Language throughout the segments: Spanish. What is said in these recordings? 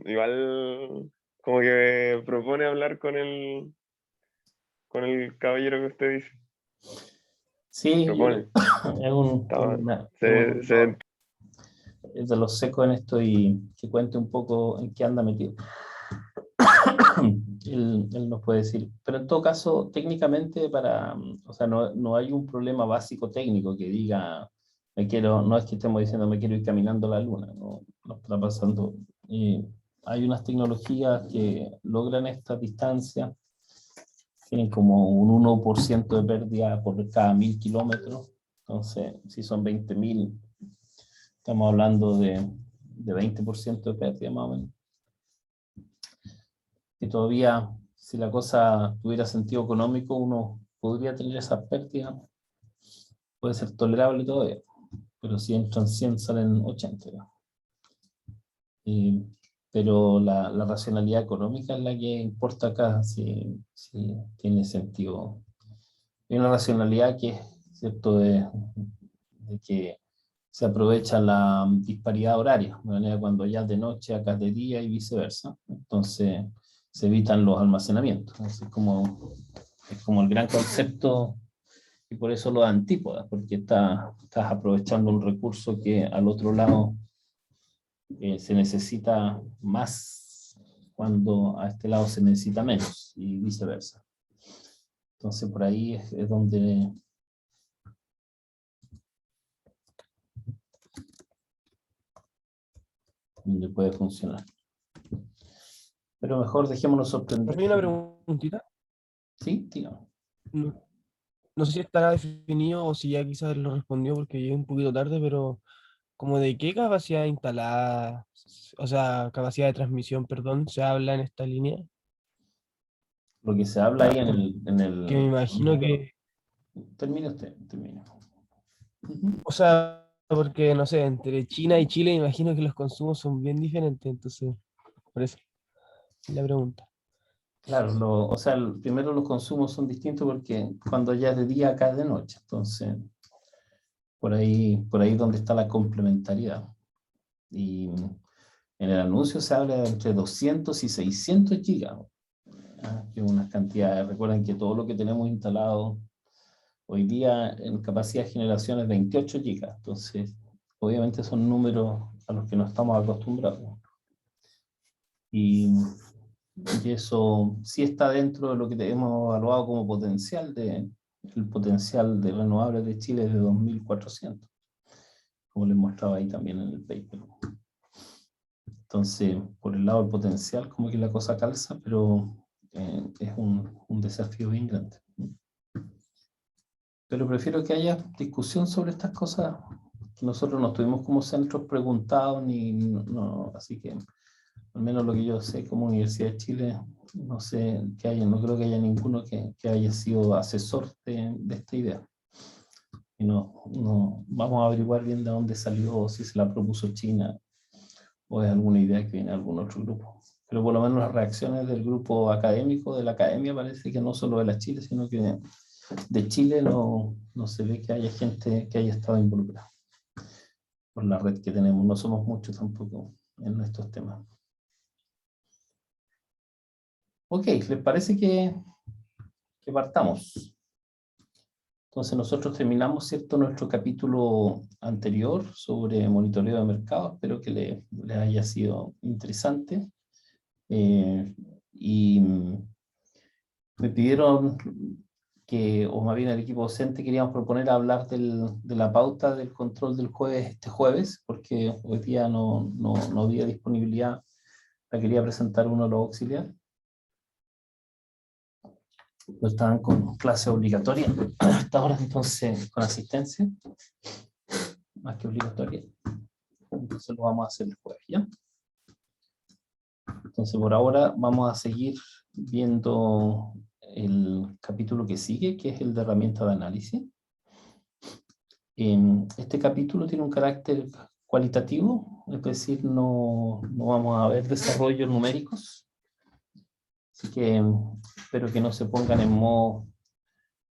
igual como que propone hablar con el caballero que usted dice. Sí, Propone. es es de los secos en esto y que cuente un poco en qué anda metido. Él nos puede decir, pero en todo caso, técnicamente, o sea, no hay un problema básico técnico que diga, no es que estemos diciendo me quiero ir caminando a la luna, no está pasando. Hay unas tecnologías que logran esta distancia, tienen como un 1% de pérdida por cada 1000 kilómetros, entonces, si son 20.000, estamos hablando de 20% de pérdida más o menos. Que todavía, si la cosa tuviera sentido económico, uno podría tener esas pérdidas, puede ser tolerable todavía, pero si entran 100 salen 80. Y, pero la racionalidad económica es la que importa acá, si tiene sentido. Hay una racionalidad que es, ¿cierto?, de que se aprovecha la disparidad horaria, de manera cuando ya es de noche, acá es de día y viceversa. Entonces se evitan los almacenamientos. Es como el gran concepto y por eso los antípodas, porque estás aprovechando un recurso que al otro lado se necesita más cuando a este lado se necesita menos y viceversa. Entonces por ahí es donde puede funcionar. Pero mejor dejémonos sorprender. Hay una preguntita. Sí, tío. No sé si estará definido o si ya quizás lo respondió porque llegué un poquito tarde, pero como de qué capacidad instalada, o sea, capacidad de transmisión, perdón, se habla en esta línea. Lo que se habla ahí Que me imagino que, Termine usted, termine. o sea, porque no sé, entre China y Chile me imagino que los consumos son bien diferentes, entonces, por eso la pregunta. Claro, o sea, primero los consumos son distintos porque cuando ya es de día, acá es de noche. Entonces, por ahí es donde está la complementariedad. Y en el anuncio se habla de entre 200 y 600 gigas, que es una cantidad. Recuerden que todo lo que tenemos instalado hoy día en capacidad de generación es 28 gigas. Entonces, obviamente son números a los que no estamos acostumbrados. Y eso sí está dentro de lo que hemos evaluado como potencial el potencial de renovables de Chile es de 2.400, como les mostraba ahí también en el paper. Entonces, por el lado del potencial, como que la cosa calza, pero es un desafío bien grande. Pero prefiero que haya discusión sobre estas cosas, que nosotros no estuvimos como centros preguntados, no, así que al menos lo que yo sé como Universidad de Chile, no sé que haya, no creo que haya ninguno que haya sido asesor de esta idea. Y no vamos a averiguar bien de dónde salió, si se la propuso China o es alguna idea que viene de algún otro grupo. Pero por lo menos las reacciones del grupo académico, de la academia, parece que no solo de la Chile, sino que de Chile no se ve que haya gente que haya estado involucrada por la red que tenemos. No somos muchos tampoco en estos temas. Ok, ¿les parece que partamos? Entonces nosotros terminamos, ¿cierto?, nuestro capítulo anterior sobre monitoreo de mercado. Espero que les haya sido interesante. Y me pidieron o más bien el equipo docente, queríamos proponer hablar de la pauta del control del jueves, este jueves, porque hoy día no había disponibilidad. La quería presentar uno de los auxiliares. Estaban con clase obligatoria hasta ahora, entonces con asistencia, más que obligatoria. Entonces lo vamos a hacer el jueves, ¿ya? Entonces por ahora vamos a seguir viendo el capítulo que sigue, que es el de herramientas de análisis. Este capítulo tiene un carácter cualitativo, es decir, no vamos a ver desarrollos numéricos, así que espero que no se pongan en modo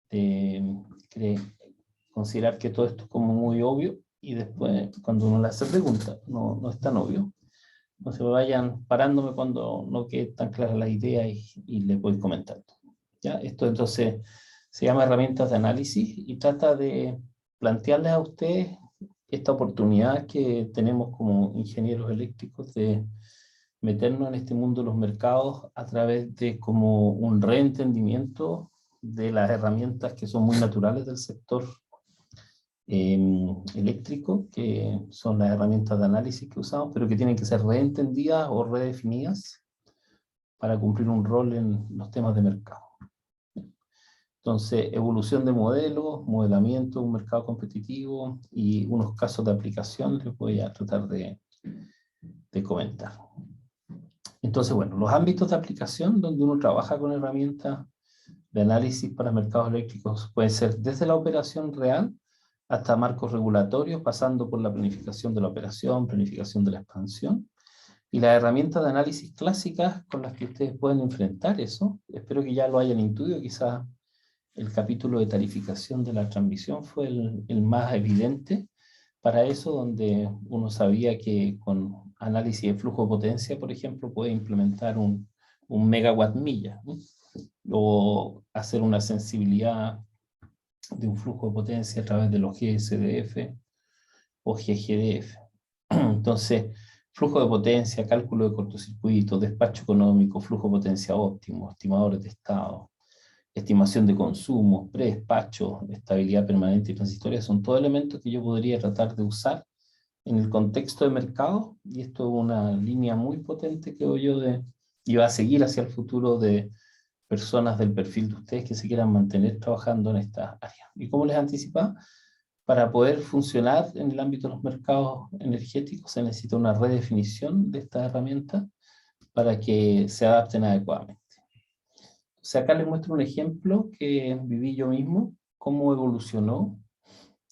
de considerar que todo esto es como muy obvio y después cuando uno le hace preguntas no es tan obvio. no se vayan parándome cuando no quede tan clara la idea y les voy comentando. ¿Ya? Esto entonces se llama herramientas de análisis y trata de plantearles a ustedes esta oportunidad que tenemos como ingenieros eléctricos de meternos en este mundo de los mercados a través de como un reentendimiento de las herramientas que son muy naturales del sector eléctrico, que son las herramientas de análisis que usamos, pero que tienen que ser reentendidas o redefinidas para cumplir un rol en los temas de mercado. Entonces, evolución de modelos, modelamiento de un mercado competitivo y unos casos de aplicación les voy a tratar de comentar. Entonces, bueno, los ámbitos de aplicación donde uno trabaja con herramientas de análisis para mercados eléctricos pueden ser desde la operación real hasta marcos regulatorios, pasando por la planificación de la operación, planificación de la expansión, y las herramientas de análisis clásicas con las que ustedes pueden enfrentar eso. Espero que ya lo hayan intuido, quizás el capítulo de tarificación de la transmisión fue el más evidente para eso, donde uno sabía que con análisis de flujo de potencia, por ejemplo, puede implementar un megawatt milla, ¿no? O hacer una sensibilidad de un flujo de potencia a través de los GSDF o GGDF. Entonces, flujo de potencia, cálculo de cortocircuito, despacho económico, flujo de potencia óptimo, estimadores de estado, estimación de consumo, predespacho, estabilidad permanente y transitoria, son todos elementos que yo podría tratar de usar en el contexto de mercado, y esto es una línea muy potente que yo y va a seguir hacia el futuro de personas del perfil de ustedes que se quieran mantener trabajando en esta área. Y como les anticipaba, para poder funcionar en el ámbito de los mercados energéticos se necesita una redefinición de estas herramientas para que se adapten adecuadamente. O sea, acá les muestro un ejemplo que viví yo mismo, cómo evolucionó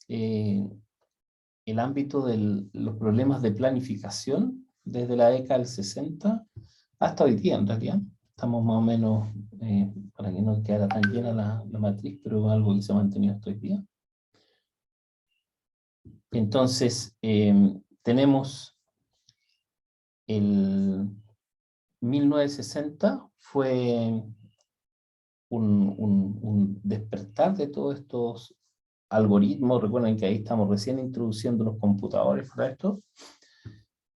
el ámbito de los problemas de planificación desde la década del 60 hasta hoy día, en realidad. Estamos más o menos, para que no quedara tan llena la matriz, pero algo que se ha mantenido hasta hoy día. Entonces, tenemos el 1960, fue un despertar de todos estos algoritmos. Recuerden que ahí estamos recién introduciendo los computadores para esto.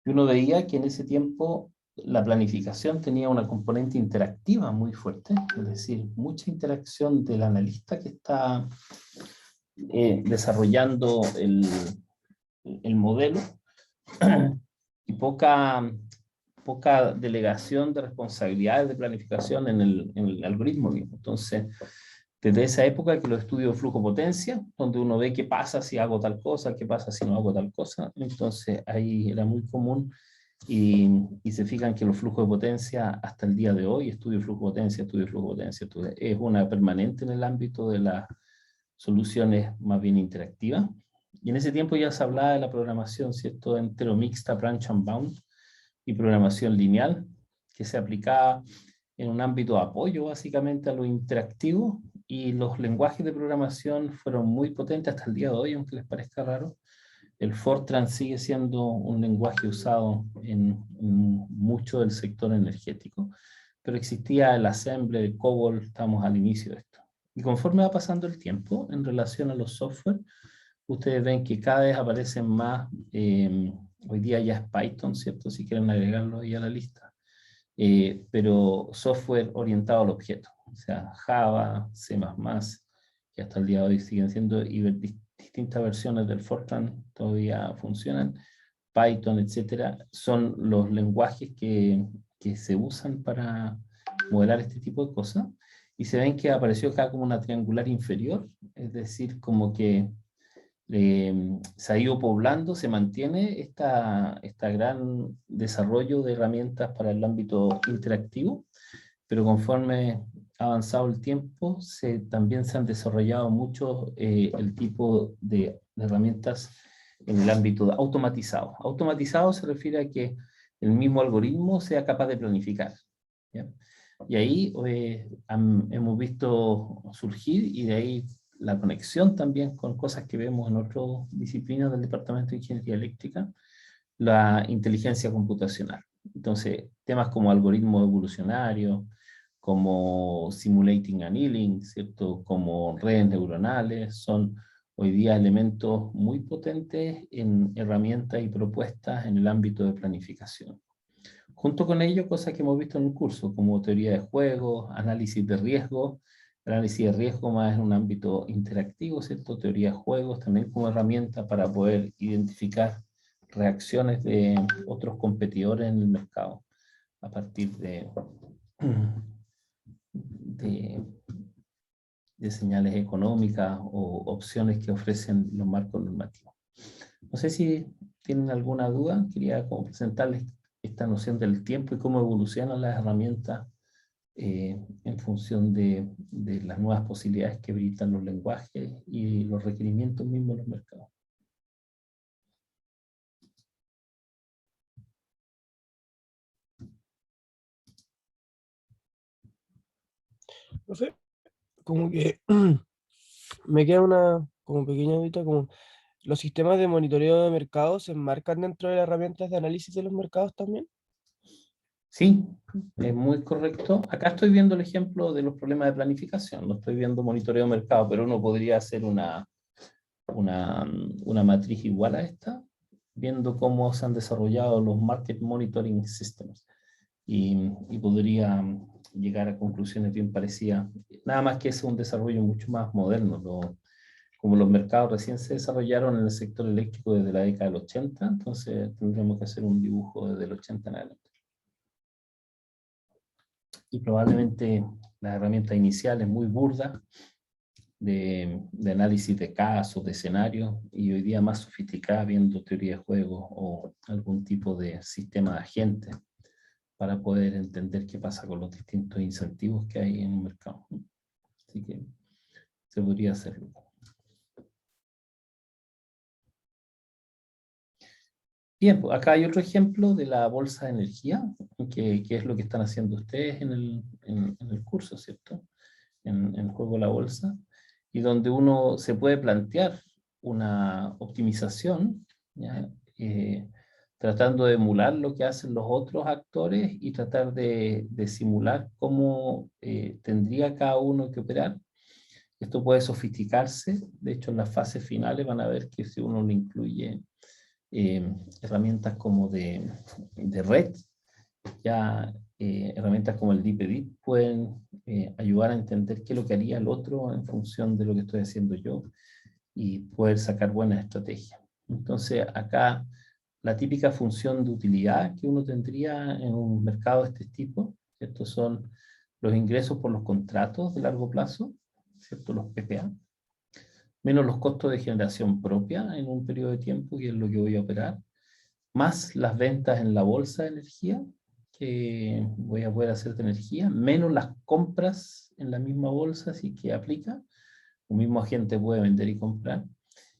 Y uno veía que en ese tiempo la planificación tenía una componente interactiva muy fuerte, es decir, mucha interacción del analista que está desarrollando el modelo y poca delegación de responsabilidades de planificación en el algoritmo mismo. Entonces, desde esa época que los estudios de flujo potencia, donde uno ve qué pasa si hago tal cosa, qué pasa si no hago tal cosa, entonces ahí era muy común y se fijan que los flujos de potencia hasta el día de hoy, estudio de flujo de potencia, es una permanente en el ámbito de las soluciones más bien interactivas. Y en ese tiempo ya se hablaba de la programación, ¿cierto?, entero mixta, branch and bound, y programación lineal, que se aplicaba en un ámbito de apoyo básicamente a lo interactivo, y los lenguajes de programación fueron muy potentes hasta el día de hoy, aunque les parezca raro. El Fortran sigue siendo un lenguaje usado en mucho del sector energético, pero existía el Assembler, el COBOL, estamos al inicio de esto. Y conforme va pasando el tiempo, en relación a los software, ustedes ven que cada vez aparecen más, hoy día ya es Python, ¿cierto? Si quieren agregarlo ahí a la lista. Pero software orientado al objeto, o sea, Java, C++, que hasta el día de hoy siguen siendo, y distintas versiones del Fortran todavía funcionan, Python, etcétera, son los lenguajes que se usan para modelar este tipo de cosas, y se ven que apareció acá como una triangular inferior, es decir, como que se ha ido poblando, se mantiene esta gran desarrollo de herramientas para el ámbito interactivo, pero conforme ha avanzado el tiempo, también se han desarrollado mucho el tipo de herramientas en el ámbito automatizado. Automatizado se refiere a que el mismo algoritmo sea capaz de planificar, ¿ya? Y ahí hemos visto surgir, y de ahí la conexión también con cosas que vemos en otras disciplinas del Departamento de Ingeniería Eléctrica, la inteligencia computacional. Entonces, temas como algoritmos evolucionarios, como simulating annealing, ¿cierto? Como redes neuronales, son hoy día elementos muy potentes en herramientas y propuestas en el ámbito de planificación. Junto con ello, cosas que hemos visto en el curso, como teoría de juegos, análisis de riesgo. El análisis de riesgo más en un ámbito interactivo, ¿cierto? Teoría de juegos también como herramienta para poder identificar reacciones de otros competidores en el mercado a partir de, de señales económicas o opciones que ofrecen los marcos normativos. No sé si tienen alguna duda, quería como presentarles esta noción del tiempo y cómo evolucionan las herramientas en función de las nuevas posibilidades que brindan los lenguajes y los requerimientos mismos de los mercados. Profe, como que me queda una como pequeña duda, como los sistemas de monitoreo de mercados se enmarcan dentro de las herramientas de análisis de los mercados también. Sí, es muy correcto. Acá estoy viendo el ejemplo de los problemas de planificación, no estoy viendo monitoreo de mercado, pero uno podría hacer una matriz igual a esta, viendo cómo se han desarrollado los Market Monitoring Systems y podría llegar a conclusiones bien parecidas. Nada más que es un desarrollo mucho más moderno. Como los mercados recién se desarrollaron en el sector eléctrico desde la década del 80, entonces tendremos que hacer un dibujo desde el 80 en adelante. Y probablemente las herramientas iniciales muy burdas de análisis de casos, de escenarios, y hoy día más sofisticada viendo teoría de juegos o algún tipo de sistema de agentes para poder entender qué pasa con los distintos incentivos que hay en un mercado. Así que se podría hacerlo. Bien, pues acá hay otro ejemplo de la bolsa de energía, que es lo que están haciendo ustedes en el curso, ¿cierto? En el juego de la bolsa, y donde uno se puede plantear una optimización, ¿ya? Tratando de emular lo que hacen los otros actores y tratar de simular cómo tendría cada uno que operar. Esto puede sofisticarse, de hecho en las fases finales van a ver que si uno le incluye herramientas como de red, ya herramientas como el DeepEdit pueden ayudar a entender qué es lo que haría el otro en función de lo que estoy haciendo yo y poder sacar buenas estrategias. Entonces acá la típica función de utilidad que uno tendría en un mercado de este tipo, estos son los ingresos por los contratos de largo plazo, ¿cierto? Los PPA, menos los costos de generación propia en un periodo de tiempo, que es lo que voy a operar, más las ventas en la bolsa de energía, que voy a poder hacer de energía, menos las compras en la misma bolsa, así que aplica. Un mismo agente puede vender y comprar.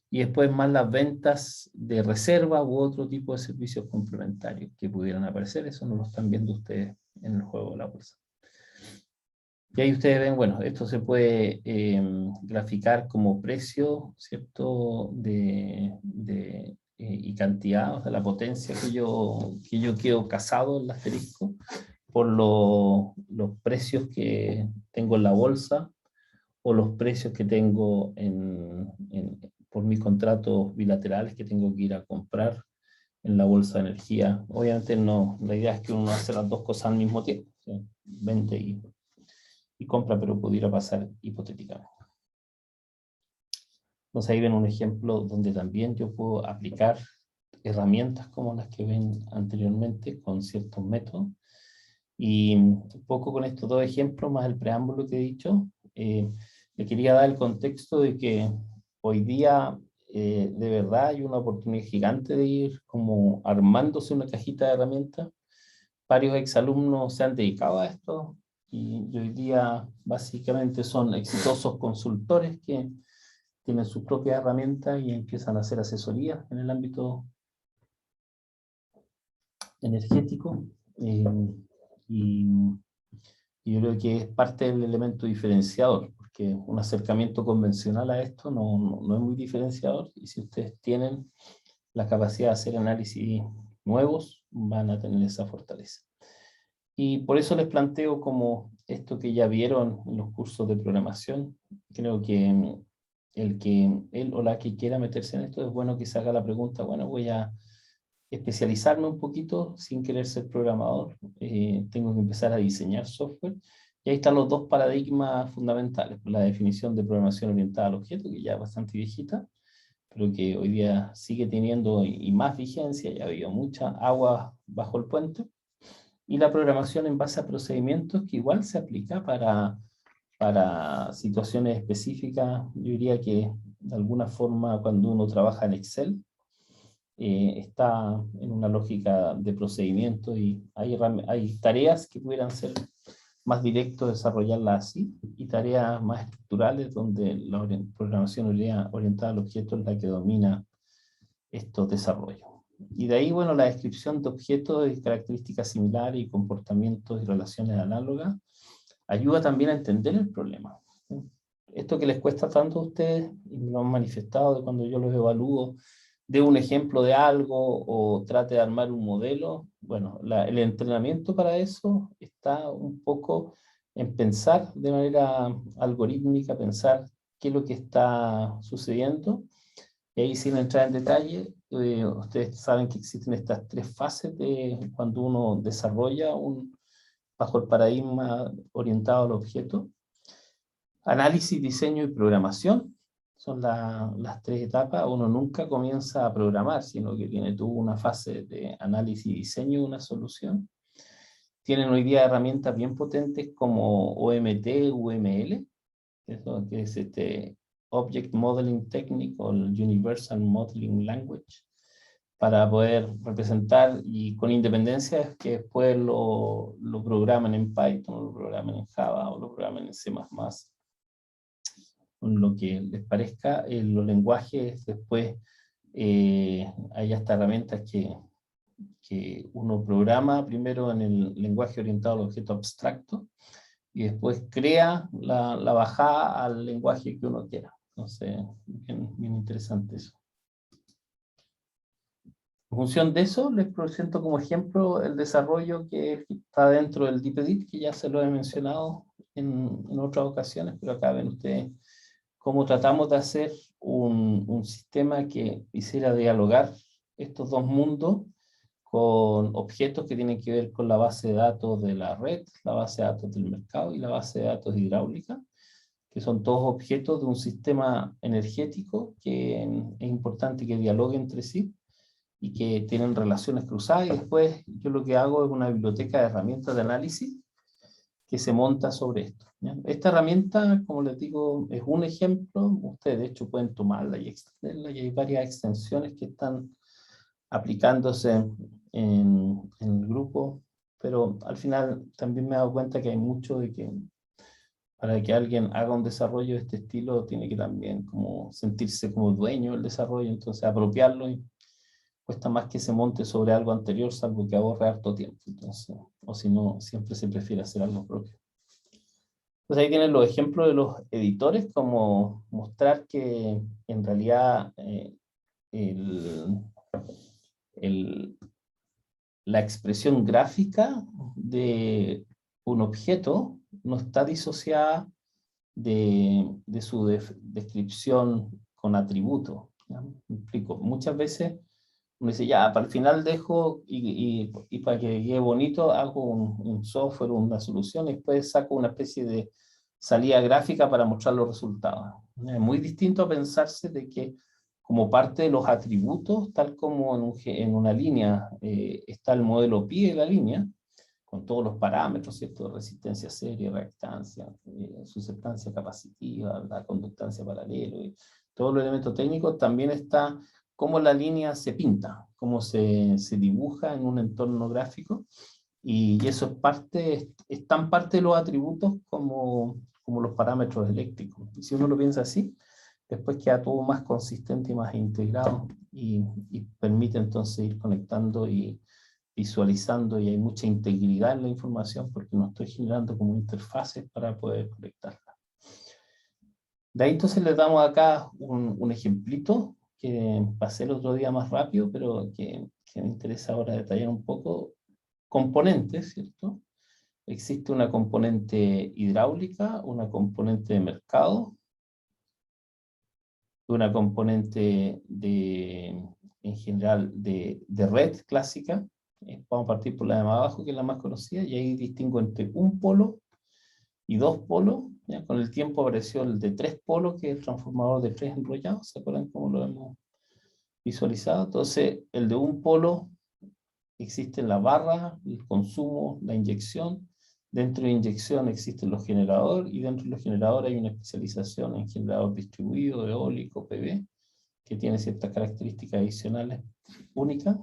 Y después más las ventas de reserva u otro tipo de servicios complementarios que pudieran aparecer. Eso no lo están viendo ustedes en el juego de la bolsa. Y ahí ustedes ven, bueno, esto se puede graficar como precio, ¿cierto? Y cantidad, o sea, la potencia que yo quedo casado en el asterisco por los precios que tengo en la bolsa o los precios que tengo por mis contratos bilaterales que tengo que ir a comprar en la bolsa de energía. Obviamente no, la idea es que uno hace las dos cosas al mismo tiempo, ¿sí? Vende y compra, pero pudiera pasar hipotéticamente. Entonces ahí ven un ejemplo donde también yo puedo aplicar herramientas como las que ven anteriormente con ciertos métodos. Y un poco con estos dos ejemplos, más el preámbulo que he dicho, le quería dar el contexto de que hoy día de verdad hay una oportunidad gigante de ir como armándose una cajita de herramientas. Varios exalumnos se han dedicado a esto y hoy día básicamente son exitosos consultores que tienen sus propias herramientas y empiezan a hacer asesorías en el ámbito energético. Y yo creo que es parte del elemento diferenciador, porque un acercamiento convencional a esto no es muy diferenciador, y si ustedes tienen la capacidad de hacer análisis nuevos van a tener esa fortaleza. Y por eso les planteo como esto que ya vieron en los cursos de programación. Creo que él o la que quiera meterse en esto es bueno que se haga la pregunta, bueno, voy a especializarme un poquito sin querer ser programador, tengo que empezar a diseñar software. Y ahí están los dos paradigmas fundamentales, la definición de programación orientada al objeto, que ya es bastante viejita, pero que hoy día sigue teniendo y más vigencia, ya ha habido mucha agua bajo el puente, y la programación en base a procedimientos que igual se aplica para situaciones específicas. Yo diría que de alguna forma cuando uno trabaja en Excel, está en una lógica de procedimiento y hay tareas que pudieran ser más directo desarrollarlas así y tareas más estructurales donde la programación orientada al objeto es la que domina estos desarrollos. Y de ahí, bueno, la descripción de objetos y características similares y comportamientos y relaciones análogas ayuda también a entender el problema. Esto que les cuesta tanto a ustedes, y me lo han manifestado de cuando yo los evalúo, de un ejemplo de algo o trate de armar un modelo, bueno, el entrenamiento para eso está un poco en pensar de manera algorítmica, pensar qué es lo que está sucediendo. Y ahí sin entrar en detalle, ustedes saben que existen estas tres fases de cuando uno desarrolla bajo el paradigma orientado al objeto. Análisis, diseño y programación son las tres etapas. Uno nunca comienza a programar, sino que tiene toda una fase de análisis y diseño de una solución. Tienen hoy día herramientas bien potentes como OMT, UML, que es Object Modeling Technique o el Universal Modeling Language, para poder representar y con independencia que después lo programen en Python, o lo programen en Java o lo programen en C++, con lo que les parezca. Los lenguajes después hay hasta herramientas que uno programa primero en el lenguaje orientado al objeto abstracto y después crea la bajada al lenguaje que uno quiera. Entonces, bien interesante eso. En función de eso, les presento como ejemplo el desarrollo que está dentro del DeepEdit, que ya se lo he mencionado en otras ocasiones, pero acá ven ustedes cómo tratamos de hacer un sistema que hiciera dialogar estos dos mundos con objetos que tienen que ver con la base de datos de la red, la base de datos del mercado y la base de datos hidráulica, que son todos objetos de un sistema energético que es importante que dialogue entre sí y que tienen relaciones cruzadas. Y después yo lo que hago es una biblioteca de herramientas de análisis que se monta sobre esto, ¿ya? Esta herramienta, como les digo, es un ejemplo. Ustedes de hecho pueden tomarla y extenderla, y hay varias extensiones que están aplicándose en el grupo, pero al final también me he dado cuenta que hay mucho de que para que alguien haga un desarrollo de este estilo tiene que también como sentirse como dueño del desarrollo, entonces apropiarlo, y cuesta más que se monte sobre algo anterior, salvo que ahorre harto tiempo. Entonces, o si no, siempre se prefiere hacer algo propio. Pues ahí tienen los ejemplos de los editores, como mostrar que en realidad la expresión gráfica de un objeto no está disociada de su descripción con atributos. ¿Ya? Me explico. Muchas veces uno dice, ya, para el final dejo y para que quede bonito hago un software, una solución, y después saco una especie de salida gráfica para mostrar los resultados. Es muy distinto a pensarse de que como parte de los atributos, tal como en una línea está el modelo pi de la línea, con todos los parámetros, ¿cierto? Resistencia serie, reactancia, susceptancia capacitiva, la conductancia paralelo, y todos los elementos técnicos. También está cómo la línea se pinta, cómo se dibuja en un entorno gráfico, y eso es tan parte de los atributos como los parámetros eléctricos. Y si uno lo piensa así, después queda todo más consistente y más integrado, y permite entonces ir conectando y visualizando, y hay mucha integridad en la información porque no estoy generando como interfaces para poder conectarla. De ahí entonces les damos acá un ejemplito que pasé el otro día más rápido, pero que que me interesa ahora detallar un poco, componentes, ¿cierto? Existe una componente hidráulica, una componente de mercado, una componente en general de red clásica. Vamos a partir por la de más abajo, que es la más conocida, y ahí distingo entre un polo y dos polos. ¿Ya? Con el tiempo apareció el de tres polos, que es el transformador de tres enrollados. ¿Se acuerdan cómo lo hemos visualizado? Entonces, el de un polo existe la barra, el consumo, la inyección. Dentro de inyección existen los generadores, y dentro de los generadores hay una especialización en generador distribuido, eólico, PV, que tiene ciertas características adicionales únicas.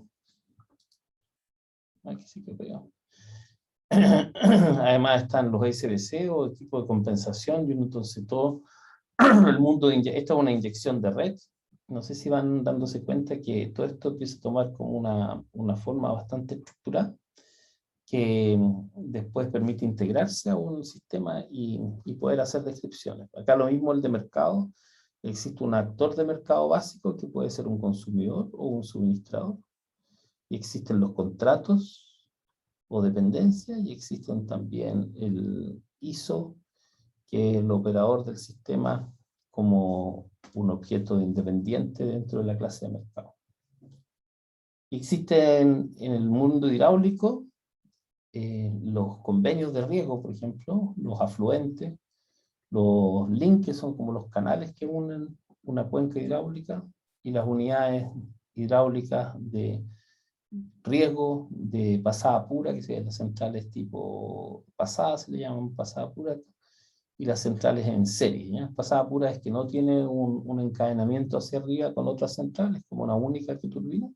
Aquí sí que pegamos. Además están los SBC o el tipo de compensación, y entonces todo el mundo de esto es una inyección de red. No sé si van dándose cuenta que todo esto empieza a tomar como una forma bastante estructurada, que después permite integrarse a un sistema y poder hacer descripciones. Acá lo mismo el de mercado. Existe un actor de mercado básico que puede ser un consumidor o un suministrador. Y existen los contratos o dependencias, y existen también el ISO, que es el operador del sistema, como un objeto independiente dentro de la clase de mercado. Existen en el mundo hidráulico los convenios de riesgo, por ejemplo, los afluentes, los links, que son como los canales que unen una cuenca hidráulica, y las unidades hidráulicas de riesgo de pasada pura, que serían las centrales tipo pasada, se le llaman pasada pura, y las centrales en serie. ¿Ya? Pasada pura es que no tiene un encadenamiento hacia arriba con otras centrales, como una única que turbina,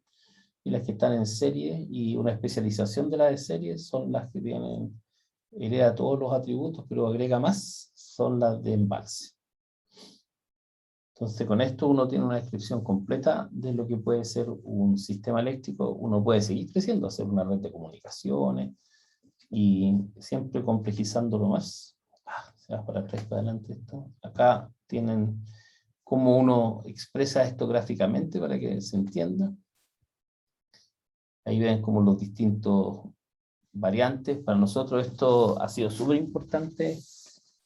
y las que están en serie, y una especialización de las de serie son las que tienen, hereda todos los atributos, pero agrega más, son las de embalse. Entonces, con esto uno tiene una descripción completa de lo que puede ser un sistema eléctrico. Uno puede seguir creciendo, hacer una red de comunicaciones, y siempre complejizándolo más. Se va para atrás, para adelante esto. Acá tienen cómo uno expresa esto gráficamente para que se entienda. Ahí ven como los distintos variantes. Para nosotros esto ha sido súper importante.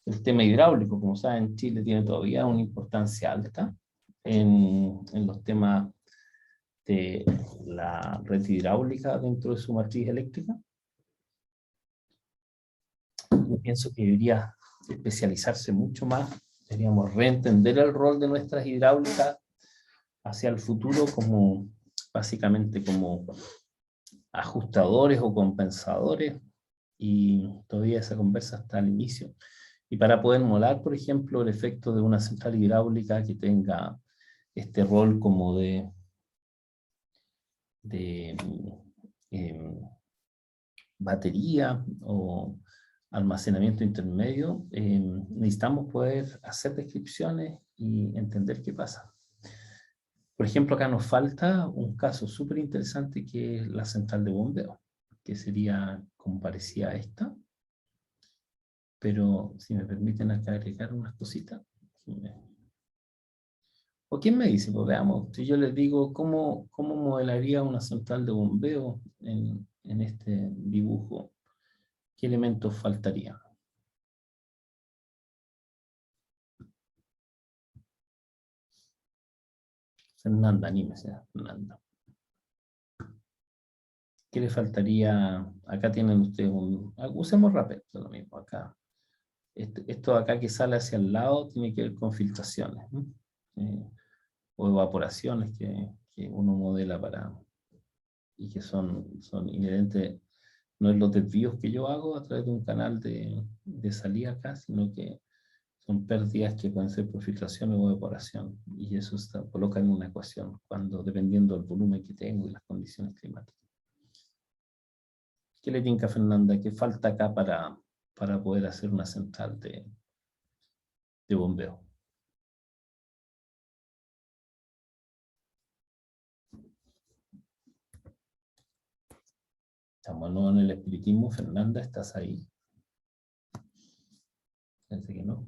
El tema hidráulico, como saben, Chile tiene todavía una importancia alta en los temas de la red hidráulica dentro de su matriz eléctrica. Yo pienso que debería especializarse mucho más. Deberíamos reentender el rol de nuestras hidráulicas hacia el futuro como básicamente como ajustadores o compensadores, y todavía esa conversa está al inicio. Y para poder modelar, por ejemplo, el efecto de una central hidráulica que tenga este rol como de batería o almacenamiento intermedio, necesitamos poder hacer descripciones y entender qué pasa. Por ejemplo, acá nos falta un caso súper interesante, que es la central de bombeo, que sería como parecía a esta. Pero si me permiten acá agregar unas cositas. ¿O quién me dice? Pues veamos, si yo les digo cómo modelaría una central de bombeo en este dibujo, ¿qué elementos faltarían? Fernanda, anímese, Fernanda. ¿Qué le faltaría? Acá tienen ustedes usemos Rapid, lo mismo acá. Esto acá que sale hacia el lado tiene que ver con filtraciones, ¿no? O evaporaciones que uno modela y que son inherentes, no es los desvíos que yo hago a través de un canal de salida acá, sino que son pérdidas que pueden ser por filtración o evaporación, y eso se coloca en una ecuación, dependiendo del volumen que tengo y las condiciones climáticas. ¿Qué le tinca, Fernanda? ¿Qué falta acá para poder hacer una central de bombeo? Estamos en el espiritismo. Fernanda, ¿estás ahí? Parece que no.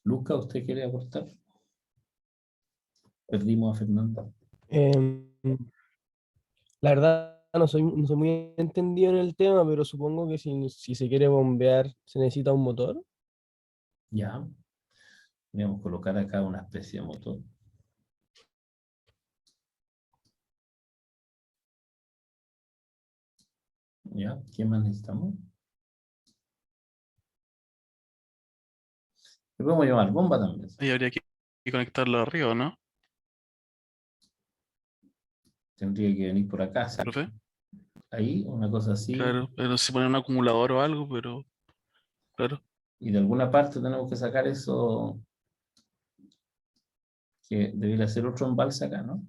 Luca, ¿usted quiere aportar? Perdimos a Fernando. Em, la verdad no soy muy entendido en el tema, pero supongo que si se quiere bombear se necesita un motor. Ya. Podríamos colocar acá una especie de motor. Ya. ¿Qué más necesitamos? Le podemos llamar bomba también. Ahí habría que conectarlo arriba, ¿no, Tendría que venir por acá, ¿sabes? profe? Ahí, una cosa así. Claro, pero si pone un acumulador o algo, pero claro. Y de alguna parte tenemos que sacar eso, que debería ser otro embalse acá, ¿no?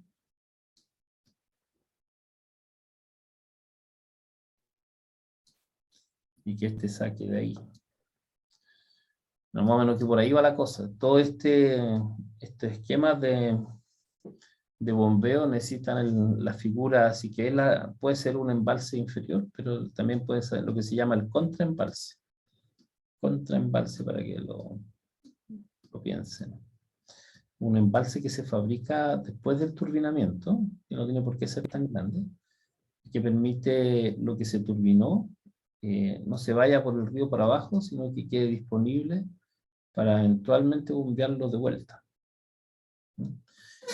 Y que este saque de ahí. No, más o menos que por ahí va la cosa. Todo este esquema de bombeo necesitan la figura, así que puede ser un embalse inferior, pero también puede ser lo que se llama el contraembalse. Contraembalse para que lo piensen. Un embalse que se fabrica después del turbinamiento, que no tiene por qué ser tan grande, que permite lo que se turbinó, no se vaya por el río para abajo, sino que quede disponible para eventualmente bombearlo de vuelta.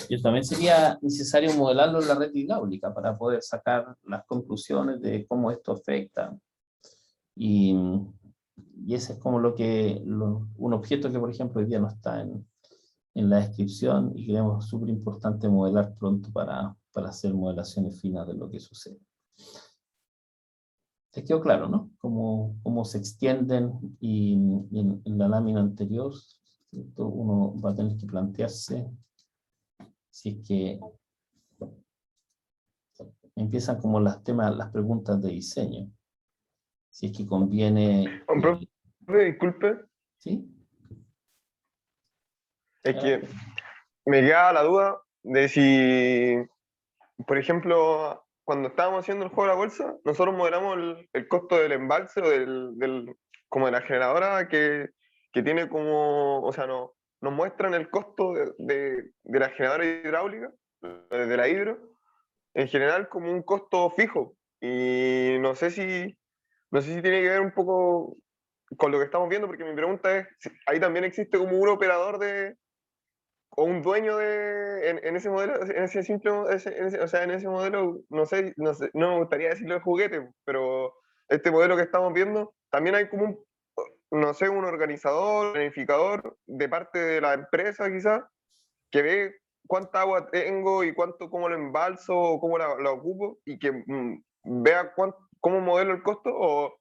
Y también sería necesario modelarlo en la red hidráulica para poder sacar las conclusiones de cómo esto afecta. Y ese es como un objeto que, por ejemplo, hoy día no está en la descripción y creemos súper importante modelar pronto para hacer modelaciones finas de lo que sucede. ¿Te quedó claro, no? Cómo se extienden y en la lámina anterior, ¿cierto? Uno va a tener que plantearse si es que empiezan como las preguntas de diseño. Si es que conviene... Profe, disculpe, ¿sí? es que me queda la duda de si, por ejemplo, cuando estábamos haciendo el juego de la bolsa, nosotros modelamos el costo del embalse o como de la generadora que tiene como, o sea, nos muestran el costo de la generadora hidráulica, de la hidro, en general como un costo fijo. Y no sé si tiene que ver un poco con lo que estamos viendo, porque mi pregunta es, ahí también existe como un operador o un dueño en ese modelo, en ese simple, o sea, en ese modelo, no sé, no me gustaría decirlo de juguete, pero este modelo que estamos viendo, también hay como no sé, un organizador, planificador de parte de la empresa quizás, que ve cuánta agua tengo y cómo lo embalso o cómo la ocupo y que vea cómo modelo el costo o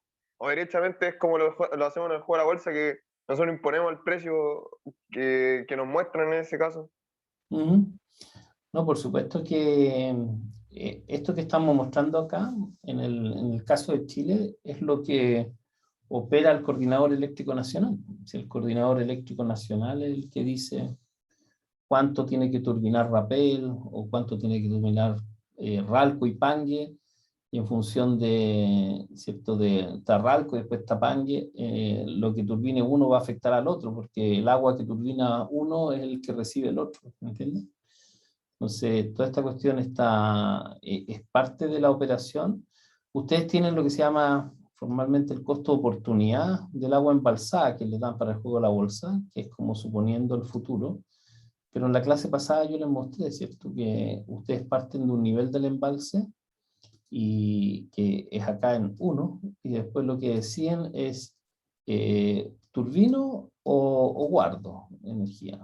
derechamente es como lo hacemos en el juego de la bolsa que nosotros imponemos el precio que nos muestran en ese caso. No, por supuesto que esto que estamos mostrando acá, en el caso de Chile, es lo que opera el Coordinador Eléctrico Nacional. Si el Coordinador Eléctrico Nacional es el que dice cuánto tiene que turbinar Rapel o cuánto tiene que turbinar Ralco y Pangue, y en función ¿cierto? De Tarralco y después Tapangue, lo que turbine uno va a afectar al otro, porque el agua que turbina uno es el que recibe el otro, ¿me entiendes? Entonces, toda esta cuestión es parte de la operación. Ustedes tienen lo que se llama formalmente el costo de oportunidad del agua embalsada que les dan para el juego de la bolsa, que es como suponiendo el futuro. Pero en la clase pasada yo les mostré, ¿cierto? Que ustedes parten de un nivel del embalse y que es acá en 1, y después lo que deciden es turbino o guardo energía.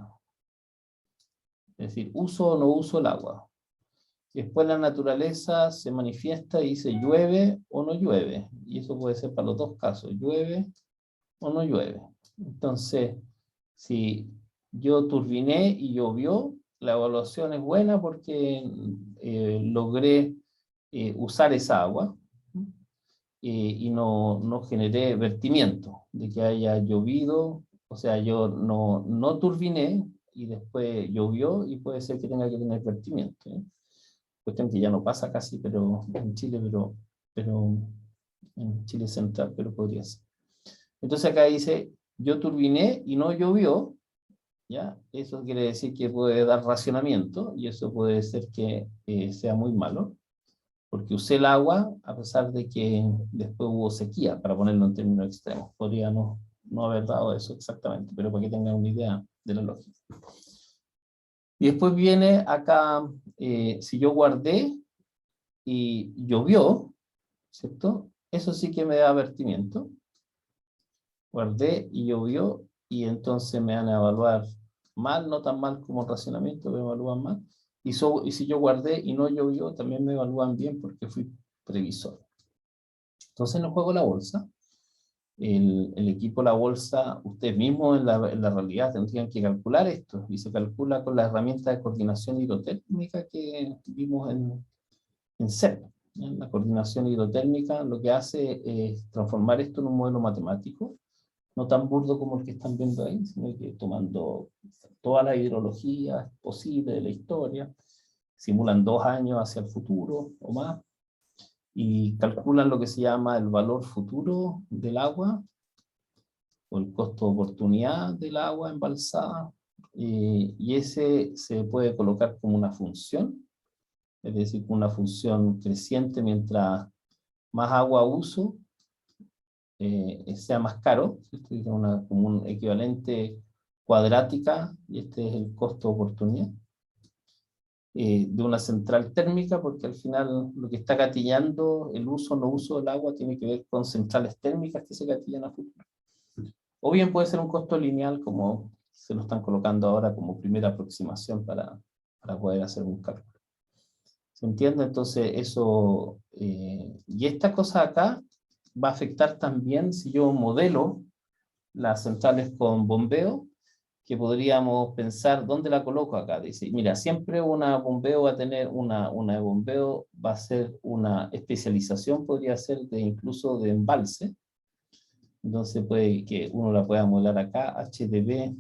Es decir, uso o no uso el agua. Después la naturaleza se manifiesta y dice llueve o no llueve. Y eso puede ser para los dos casos, llueve o no llueve. Entonces, si yo turbiné y llovió, la evaluación es buena porque logré usar esa agua y no generé vertimiento de que haya llovido. O sea, yo no turbiné y después llovió y puede ser que tenga que tener vertimiento. Cuestión que ya no pasa casi en Chile, pero en Chile central, pero podría ser. Entonces acá dice, yo turbiné y no llovió, ¿ya? Eso quiere decir que puede dar racionamiento y eso puede ser que sea muy malo, porque usé el agua a pesar de que después hubo sequía, para ponerlo en términos extremos. Podría no haber dado eso exactamente, pero para que tengan una idea de la lógica. Y después viene acá, si yo guardé y llovió, ¿cierto? Eso sí que me da avertimiento. Guardé y llovió y entonces me van a evaluar mal, no tan mal como el racionamiento, me evalúan mal. Y si yo guardé y no llovió, también me evalúan bien porque fui previsor. Entonces en el juego de la bolsa, el equipo de la bolsa, ustedes mismos en la realidad tendrían que calcular esto, y se calcula con la herramienta de coordinación hidrotérmica que vimos en CEP. En la coordinación hidrotérmica lo que hace es transformar esto en un modelo matemático, no tan burdo como el que están viendo ahí, sino que tomando toda la hidrología posible de la historia, simulan 2 años hacia el futuro o más, y calculan lo que se llama el valor futuro del agua, o el costo de oportunidad del agua embalsada, y ese se puede colocar como una función, es decir, una función creciente mientras más agua uso, sea más caro, ¿cierto? Es como un equivalente cuadrática, y este es el costo de oportunidad de una central térmica, porque al final lo que está gatillando el uso o no uso del agua tiene que ver con centrales térmicas que se gatillan a futuro. O bien puede ser un costo lineal, como se lo están colocando ahora como primera aproximación para poder hacer un cálculo. ¿Se entiende? Entonces eso, y esta cosa acá va a afectar también si yo modelo las centrales con bombeo, que podríamos pensar, ¿dónde la coloco acá? Dice, mira, siempre una bombeo va a tener, una de bombeo va a ser una especialización, podría ser incluso de embalse. Entonces puede que uno la pueda modelar acá, HDB,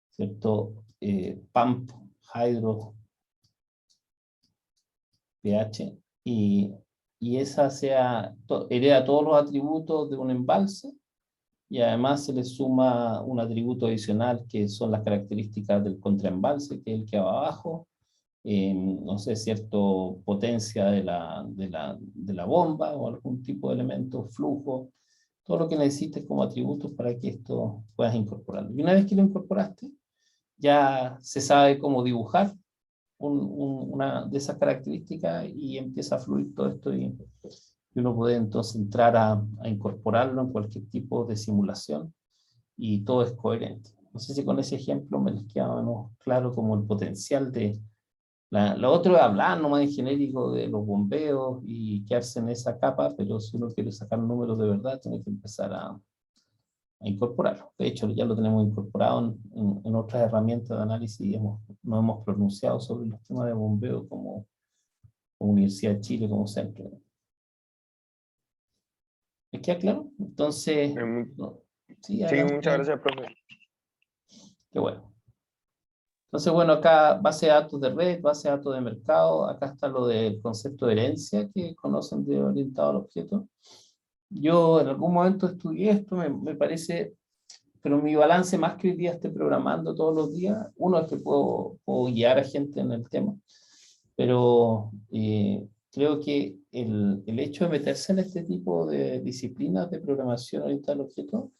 ¿cierto? Pump, Hydro, pH, y esa hereda todos los atributos de un embalse, y además se le suma un atributo adicional que son las características del contraembalse, que es el que va abajo, no sé, cierto potencia de la bomba o algún tipo de elemento, flujo, todo lo que necesites como atributos para que esto puedas incorporarlo. Y una vez que lo incorporaste, ya se sabe cómo dibujar una de esas características y empieza a fluir todo esto y uno puede entonces entrar a incorporarlo en cualquier tipo de simulación y todo es coherente. No sé si con ese ejemplo me les queda más claro como el potencial de... Lo otro es hablar nomás en genérico de los bombeos y quedarse en esa capa, pero si uno quiere sacar números de verdad, tiene que empezar a incorporarlo. De hecho, ya lo tenemos incorporado en otras herramientas de análisis y nos hemos pronunciado sobre los temas de bombeo como Universidad de Chile, como centro. ¿Me queda claro? Entonces, sí, Sí, adelante. muchas gracias, profe. Qué bueno. Entonces, bueno, acá base de datos de red, base de datos de mercado, acá está lo del concepto de herencia que conocen de orientado al objeto. Yo en algún momento estudié esto, me parece, pero mi balance más que hoy día esté programando todos los días, uno es que puedo guiar a gente en el tema, pero creo que el hecho de meterse en este tipo de disciplinas de programación orientada al objeto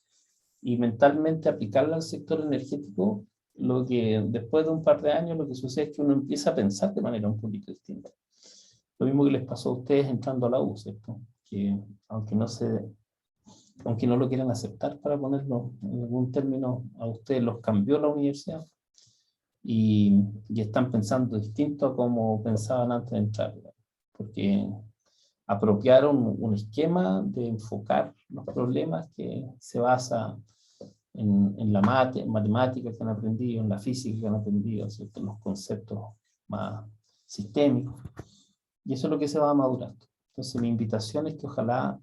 y mentalmente aplicarla al sector energético, lo que después de un par de años lo que sucede es que uno empieza a pensar de manera un poquito distinta. Lo mismo que les pasó a ustedes entrando a la U, ¿cierto? Que aunque no lo quieran aceptar para ponerlo en algún término, a ustedes los cambió la universidad y están pensando distinto a como pensaban antes de entrar, porque apropiaron un esquema de enfocar los problemas que se basa en la matemática que han aprendido, en la física que han aprendido, ¿cierto? En los conceptos más sistémicos. Y eso es lo que se va madurando. Entonces mi invitación es que ojalá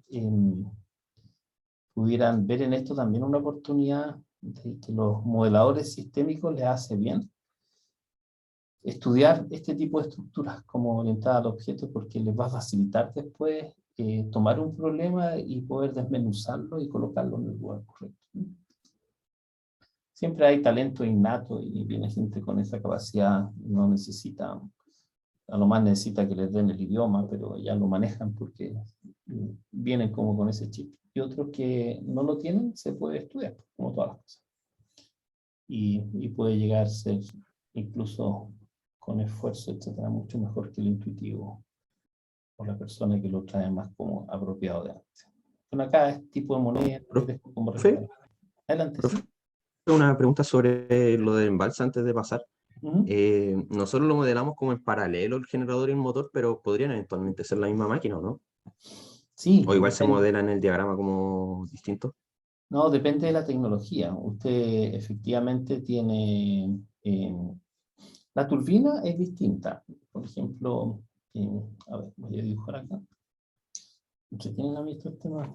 pudieran ver en esto también una oportunidad de que los modeladores sistémicos les hace bien estudiar este tipo de estructuras como orientadas al objeto, porque les va a facilitar después tomar un problema y poder desmenuzarlo y colocarlo en el lugar correcto. siempre hay talento innato y viene gente con esa capacidad, no necesita, a lo más necesita que les den el idioma, pero ya lo manejan porque vienen como con ese chip. Y otros que no lo tienen, se puede estudiar, como todas las cosas. Y puede llegar a ser incluso con esfuerzo, etcétera, mucho mejor que el intuitivo o la persona que lo trae más como apropiado de antes. Bueno, acá este tipo de moneda, como Profe, adelante. profe, ¿Sí? una pregunta sobre lo del embalse antes de pasar. Ujú. Nosotros lo modelamos como en paralelo el generador y el motor, pero podrían eventualmente ser la misma máquina, ¿o no? Sí, O igual se depende. modela en el diagrama como distinto. No, depende de la tecnología. Usted efectivamente tiene... la turbina es distinta. Por ejemplo, a ver, voy a dibujar acá. ¿Ustedes tienen a mí estos temas?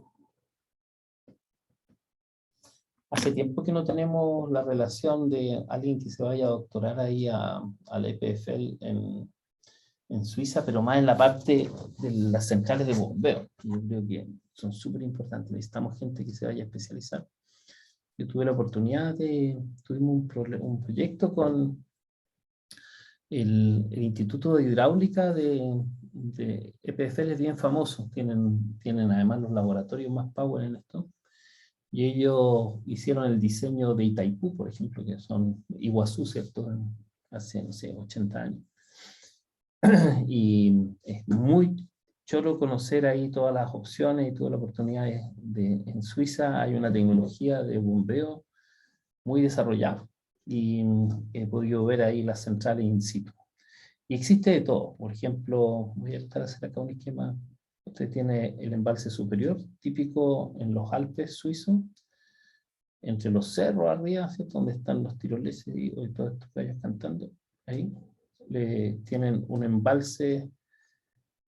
Hace tiempo que no tenemos la relación de alguien que se vaya a doctorar ahí a la EPFL en Suiza, pero más en la parte de las centrales de bombeo. Yo creo que son súper importantes. Necesitamos gente que se vaya a especializar. Yo tuve la oportunidad tuvimos un proyecto con el Instituto de Hidráulica de EPFL, es bien famoso. Tienen además los laboratorios más power en esto. Y ellos hicieron el diseño de Itaipú, por ejemplo, que son Iguazú, ¿cierto? Hace, no sé, 80 años. Y es muy choro conocer ahí todas las opciones y todas las oportunidades. En Suiza hay una tecnología de bombeo muy desarrollada y he podido ver ahí las centrales in situ. Y existe de todo. Por ejemplo, voy a tratar de hacer acá un esquema. Usted tiene el embalse superior, típico en los Alpes suizos, entre los cerros arriba, ¿cierto? Donde están los tiroleses y todos estos gallos cantando. Ahí tienen un embalse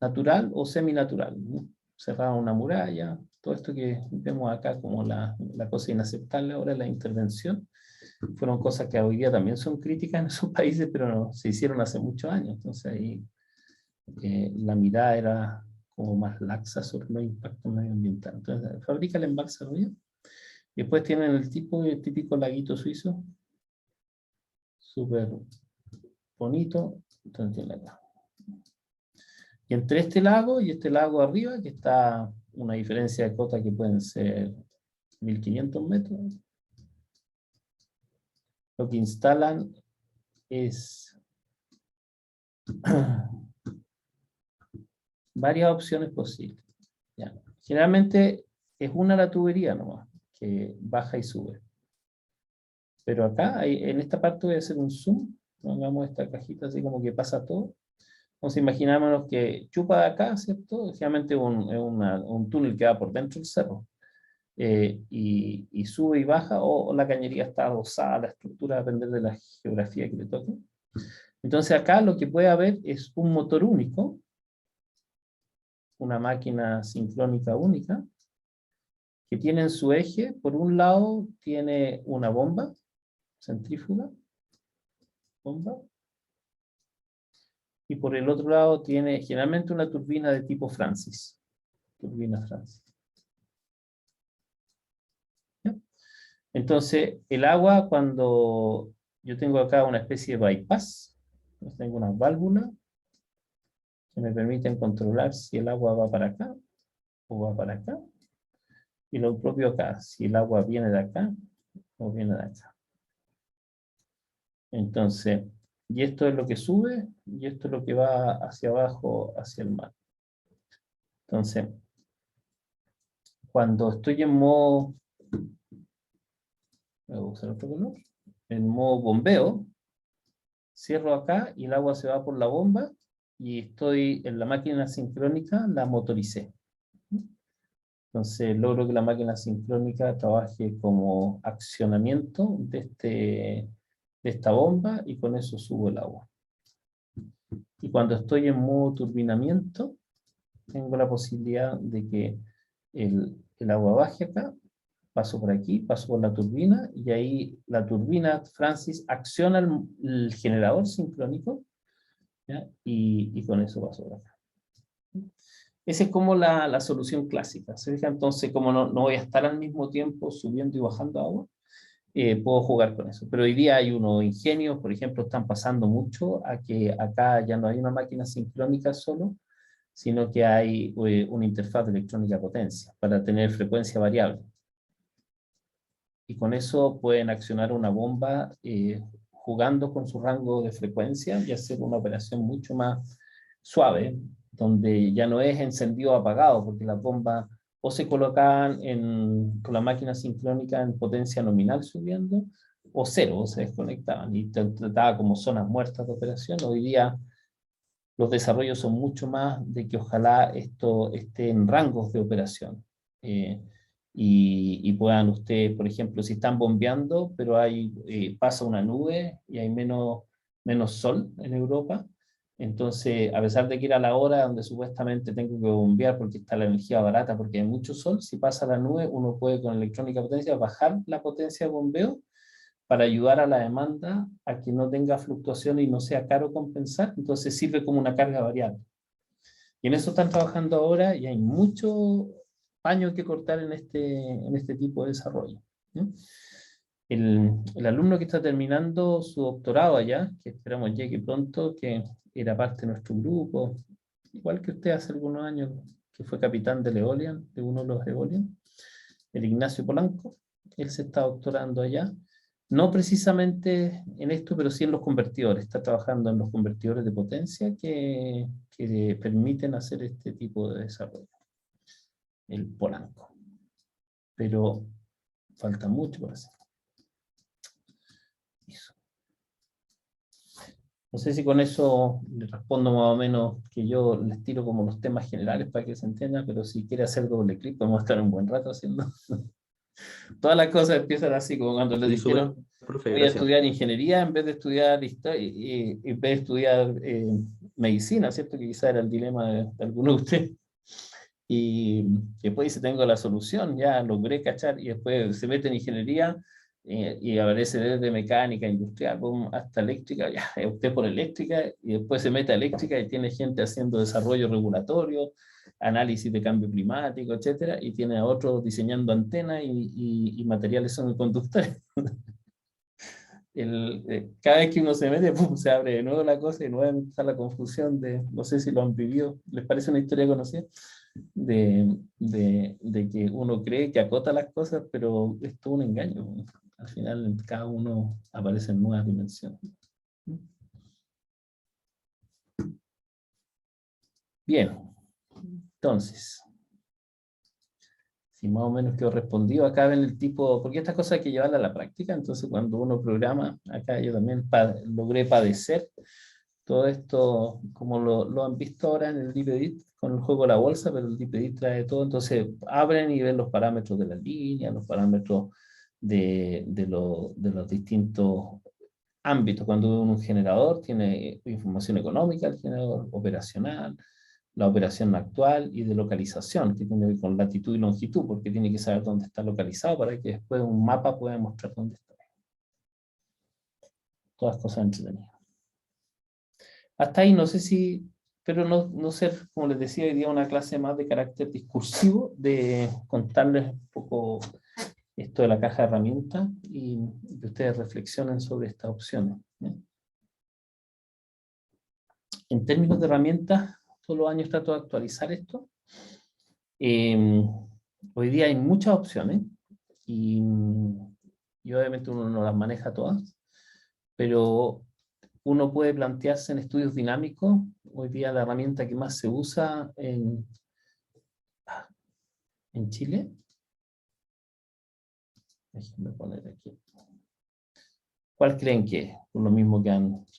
natural o seminatural, ¿no? Cerrado una muralla, todo esto que vemos acá como la cosa inaceptable ahora, la intervención, fueron cosas que hoy día también son críticas en esos países, pero no, se hicieron hace muchos años. Entonces ahí la mirada era como más laxa sobre los impactos medioambientales. Entonces fabrica el embalse arriba. Después tienen el típico laguito suizo, súper bonito. Entonces tiene acá. Y entre este lago y este lago arriba, que está una diferencia de cota que pueden ser 1500 metros, lo que instalan es varias opciones posibles. ¿Ya? Generalmente es una la tubería nomás, que baja y sube. Pero acá, en esta parte voy a hacer un zoom, pongamos esta cajita así como que pasa todo. Entonces imaginámonos que chupa de acá, ¿cierto? Generalmente es un túnel que va por dentro del cerro. Y sube y baja, o la cañería está adosada, la estructura depende de la geografía que le toque. Entonces acá lo que puede haber es un motor único, una máquina sincrónica única, que tiene en su eje, por un lado tiene una bomba, centrífuga, bomba, y por el otro lado tiene generalmente una turbina de tipo Francis. Turbina Francis. ¿Ya? Entonces, el agua, cuando yo tengo acá una especie de bypass, tengo unas válvulas que me permiten controlar si el agua va para acá o va para acá. Y lo propio acá, si el agua viene de acá o viene de acá. Entonces, y esto es lo que sube y esto es lo que va hacia abajo, hacia el mar. Entonces, cuando estoy en modo, voy a usar otro color, en modo bombeo, cierro acá y el agua se va por la bomba y estoy en la máquina sincrónica, la motoricé. Entonces logro que la máquina sincrónica trabaje como accionamiento de esta bomba y con eso subo el agua. Y cuando estoy en modo turbinamiento, tengo la posibilidad de que el agua baje acá, paso por aquí, paso por la turbina, y ahí la turbina, Francis, acciona el generador sincrónico, ¿ya? Y con eso paso por acá. Esa es como la solución clásica. ¿Se fija? Entonces, como no voy a estar al mismo tiempo subiendo y bajando agua, puedo jugar con eso. Pero hoy día hay unos ingenios, por ejemplo, están pasando mucho a que acá ya no hay una máquina sincrónica solo, sino que hay una interfaz de electrónica potencia para tener frecuencia variable. Y con eso pueden accionar una bomba jugando con su rango de frecuencia y hacer una operación mucho más suave, donde ya no es encendido o apagado, porque las bombas o se colocaban con la máquina sincrónica en potencia nominal subiendo, o cero, o se desconectaban y trataba como zonas muertas de operación. Hoy día los desarrollos son mucho más de que ojalá esto esté en rangos de operación. Y puedan ustedes, por ejemplo, si están bombeando, pero pasa una nube y hay menos sol en Europa, entonces, a pesar de que era la hora donde supuestamente tengo que bombear porque está la energía barata, porque hay mucho sol, si pasa la nube, uno puede con electrónica potencia bajar la potencia de bombeo para ayudar a la demanda a que no tenga fluctuación y no sea caro compensar, entonces sirve como una carga variable. Y en eso están trabajando ahora y hay mucho paño que cortar en este tipo de desarrollo. ¿Sí? El alumno que está terminando su doctorado allá, que esperamos llegue pronto, que era parte de nuestro grupo, igual que usted hace algunos años, que fue capitán del Eolian, de uno de los Eolian, el Ignacio Polanco, él se está doctorando allá, no precisamente en esto, pero sí en los convertidores, está trabajando en los convertidores de potencia que permiten hacer este tipo de desarrollo, el Polanco. Pero falta mucho por hacer. Eso. No sé si con eso le respondo más o menos, que yo les tiro como los temas generales para que se entiendan, pero si quiere hacer doble clic, podemos estar un buen rato haciendo. Todas las cosas empiezan así, como cuando les dijeron, profe, voy a gracias. estudiar ingeniería en vez de estudiar historia, en vez de estudiar medicina, ¿cierto? Que quizá era el dilema de alguno de ustedes. Y después dice, tengo la solución, ya logré cachar, y después se mete en ingeniería y aparece desde mecánica, industrial, boom, hasta eléctrica, ya, usted por eléctrica, y después se mete a eléctrica y tiene gente haciendo desarrollo regulatorio, análisis de cambio climático, etcétera, y tiene a otros diseñando antenas y materiales semiconductores. Cada vez que uno se mete, pum, se abre de nuevo la cosa y nuevamente está la confusión de, no sé si lo han vivido, ¿les parece una historia conocida? De que uno cree que acota las cosas, pero es todo un engaño. Al final en cada uno aparecen nuevas dimensiones. Bien, entonces, si más o menos quedó respondido, acá ven el tipo, porque estas cosas hay que llevarlas a la práctica, entonces cuando uno programa, acá yo también logré padecer todo esto, como lo han visto ahora en el DeepEdit, con el juego de la bolsa, pero el DeepEdit trae todo, entonces abren y ven los parámetros de la línea, los parámetros de los distintos ámbitos. Cuando un generador tiene información económica, el generador operacional, la operación actual y de localización, que tiene que ver con latitud y longitud, porque tiene que saber dónde está localizado para que después un mapa pueda mostrar dónde está. Todas cosas entretenidas. Hasta ahí no sé si, pero no ser, como les decía, hoy día una clase más de carácter discursivo, de contarles un poco esto de la caja de herramientas y que ustedes reflexionen sobre estas opciones. ¿Bien? En términos de herramientas, todos los años trato de actualizar esto. Hoy día hay muchas opciones y obviamente uno no las maneja todas, pero uno puede plantearse en estudios dinámicos. Hoy día la herramienta que más se usa en Chile, déjenme poner aquí. ¿Cuál creen que es? Por lo mismo que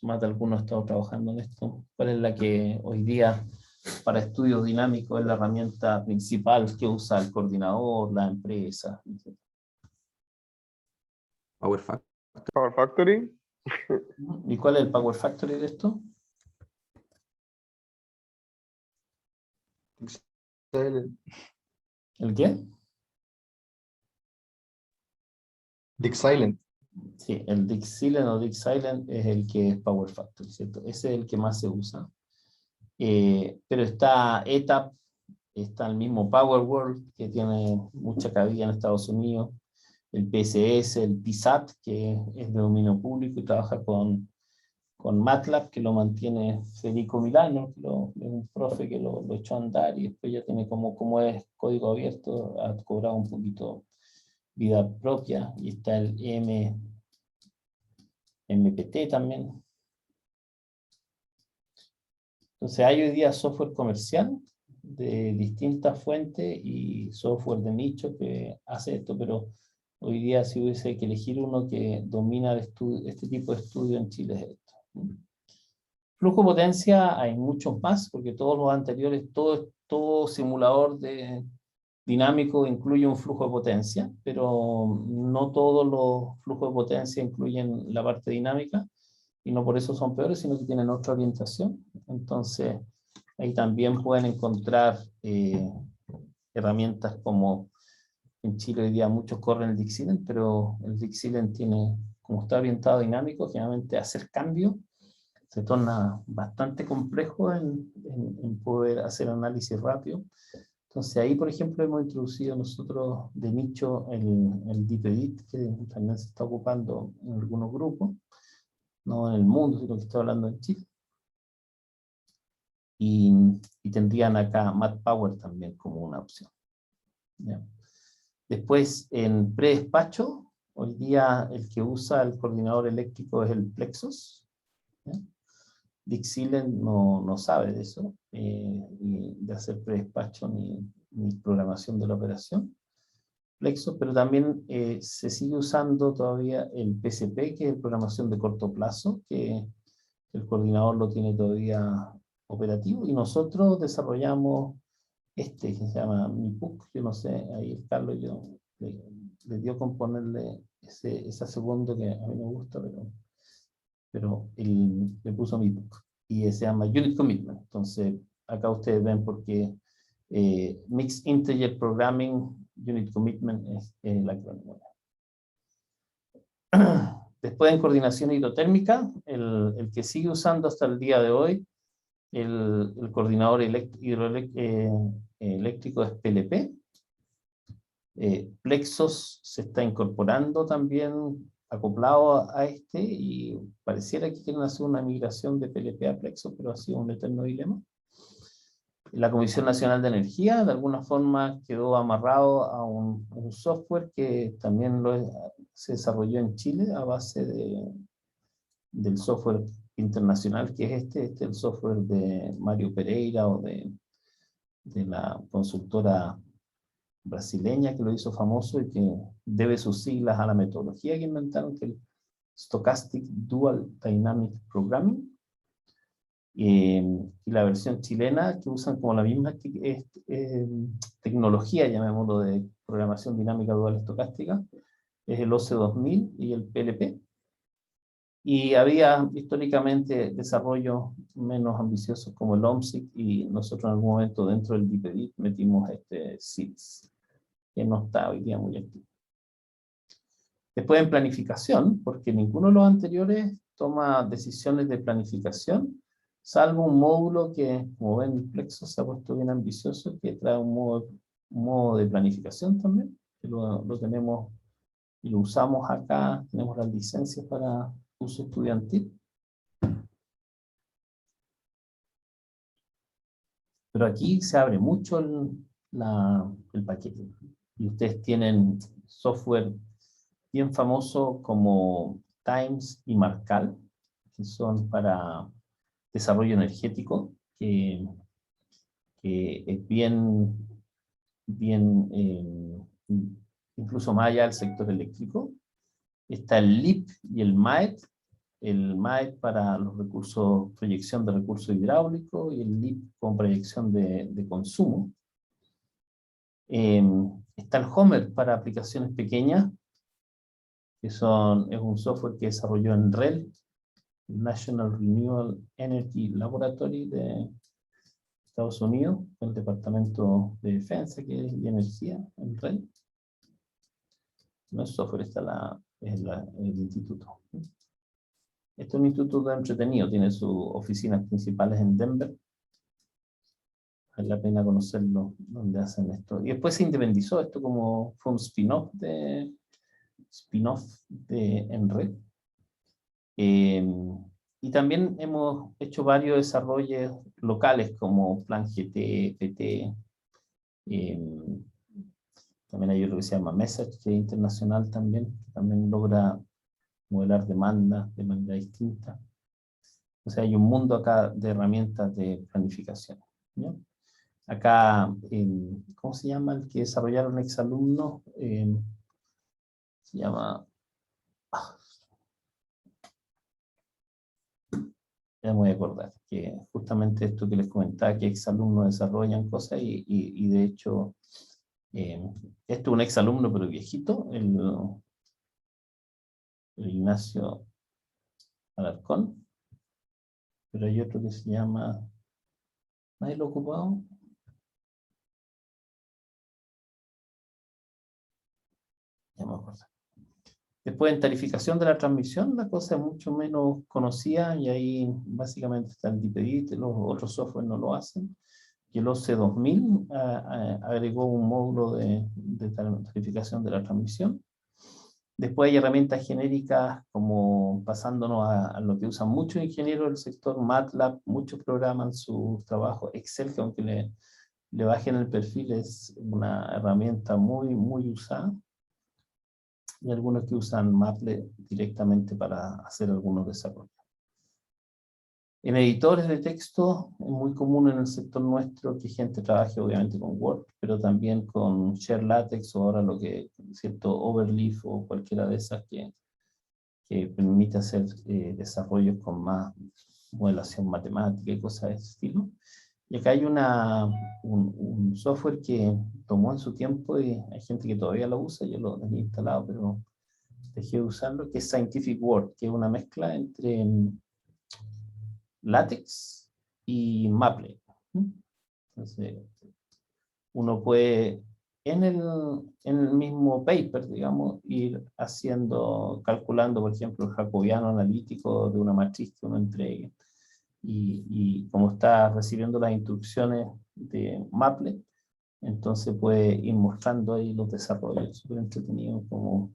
más de algunos han estado trabajando en esto. ¿Cuál es la que hoy día para estudios dinámicos es la herramienta principal que usa el coordinador, la empresa? Power Factor. Power Factory. ¿Y cuál es el Power Factory de esto? ¿El qué? Dixilent. Sí, el Dixilent o Dixilent es el que es Power Factory, ¿cierto? Ese es el que más se usa. Pero está ETAP, está el mismo Power World, que tiene mucha cabida en Estados Unidos, el PSS, el PSAT, que es de dominio público y trabaja con MATLAB, que lo mantiene Federico Milano, que es un profe que lo echó a andar y después ya tiene como es código abierto, ha cobrado un poquito vida propia, y está el MPT también. Entonces hay hoy día software comercial de distintas fuentes y software de nicho que hace esto, pero hoy día si hubiese que elegir uno que domina este tipo de estudio en Chile es esto. Flujo de potencia hay muchos más, porque todos los anteriores, todo simulador dinámico incluye un flujo de potencia, pero no todos los flujos de potencia incluyen la parte dinámica, y no por eso son peores, sino que tienen otra orientación. Entonces, ahí también pueden encontrar herramientas como en Chile hoy día muchos corren el Dixieland, pero el Dixieland tiene, como está orientado a dinámico, generalmente hacer cambios se torna bastante complejo en poder hacer análisis rápido. Entonces ahí, por ejemplo, hemos introducido nosotros de nicho el Deep Edit, que también se está ocupando en algunos grupos, no en el mundo, sino que estoy hablando en Chile. Y tendrían acá MatPower también como una opción. ¿Ya? Después, en predespacho, hoy día el que usa el coordinador eléctrico es el Plexos. ¿Ya? Dixieland no sabe de eso, ni de hacer predespacho ni programación de la operación. Plexos, pero también se sigue usando todavía el PCP, que es programación de corto plazo, que el coordinador lo tiene todavía operativo, y nosotros desarrollamos que se llama MIPUC, yo no sé, ahí el Carlos le dio con ponerle ese segundo que a mí me gusta, pero él le puso MIPUC, y se llama Unit Commitment. Entonces, acá ustedes ven porque Mixed Integer Programming Unit Commitment es el acrónimo. Después, en coordinación hidrotérmica, el que sigue usando hasta el día de hoy el coordinador eléctrico es PLP. Plexos se está incorporando también acoplado a y pareciera que quieren hacer una migración de PLP a Plexos, pero ha sido un eterno dilema. La Comisión Nacional de Energía de alguna forma quedó amarrado a un software que también se desarrolló en Chile a base del software internacional, que es el software de Mario Pereira o de la consultora brasileña que lo hizo famoso y que debe sus siglas a la metodología que inventaron, que es el Stochastic Dual Dynamic Programming, y la versión chilena que usan como la misma tecnología, llamémoslo, de programación dinámica dual estocástica, es el OC 2000 y el PLP. Y había históricamente desarrollos menos ambiciosos como el OMSIC, y nosotros en algún momento dentro del DeepEdit metimos SIDS, que no está hoy día muy activo. Después, en planificación, porque ninguno de los anteriores toma decisiones de planificación, salvo un módulo que, como ven, el Plexo se ha puesto bien ambicioso, que trae un modo de planificación también, que lo tenemos y lo usamos acá, tenemos las licencias para uso estudiantil. Pero aquí se abre mucho el paquete. Y ustedes tienen software bien famoso como Times y Marcal, que son para desarrollo energético, que es bien incluso más allá del sector eléctrico. Está el LIP y el MAET. El MAET para los recursos, proyección de recursos hidráulicos, y el LIP con proyección de consumo. Está el Homer para aplicaciones pequeñas, que es un software que desarrolló en REL, National Renewable Energy Laboratory de Estados Unidos, el Departamento de Defensa y Energía en REL. No es software, está el instituto. Este es un instituto entretenido, tiene sus oficinas principales en Denver. Vale la pena conocerlo, donde hacen esto. Y después se independizó esto, como fue un spin-off de spin-off en red. Y también hemos hecho varios desarrollos locales como Plan GT, PT. También hay otro que se llama Message, que es internacional también, que también logra modelar demanda de manera distinta. O sea, hay un mundo acá de herramientas de planificación, ¿no? Acá, ¿cómo se llama el que desarrollaron exalumnos? Se llama... ya me voy a acordar, que justamente esto que les comentaba, que exalumnos desarrollan cosas y de hecho, esto es un exalumno pero viejito, el Ignacio Alarcón, pero hay otro que se llama, ¿nadie lo ha ocupado? Ya me acuerdo. Después en tarificación de la transmisión la cosa es mucho menos conocida y ahí básicamente está el DPI, los otros software no lo hacen. Y el OC 2000 agregó un módulo de tarificación de la transmisión. Después hay herramientas genéricas como pasándonos a lo que usan muchos ingenieros del sector, MATLAB, muchos programan sus trabajos, Excel, que aunque le bajen el perfil es una herramienta muy usada. Y algunos que usan Maple directamente para hacer algunos desarrollos. En editores de texto es muy común en el sector nuestro que gente trabaje obviamente con Word, pero también con Share LaTeX o ahora lo que cierto Overleaf o cualquiera de esas que permite hacer desarrollos con más modelación matemática y cosas de ese estilo. Y acá hay un software que tomó en su tiempo y hay gente que todavía lo usa, yo lo tenía instalado, pero dejé de usarlo, que es Scientific Word, que es una mezcla entre LaTeX y Maple. Entonces, uno puede en el mismo paper, digamos, ir calculando, por ejemplo, el jacobiano analítico de una matriz que uno entregue. Y como está recibiendo las instrucciones de Maple, entonces puede ir mostrando ahí los desarrollos, súper entretenido como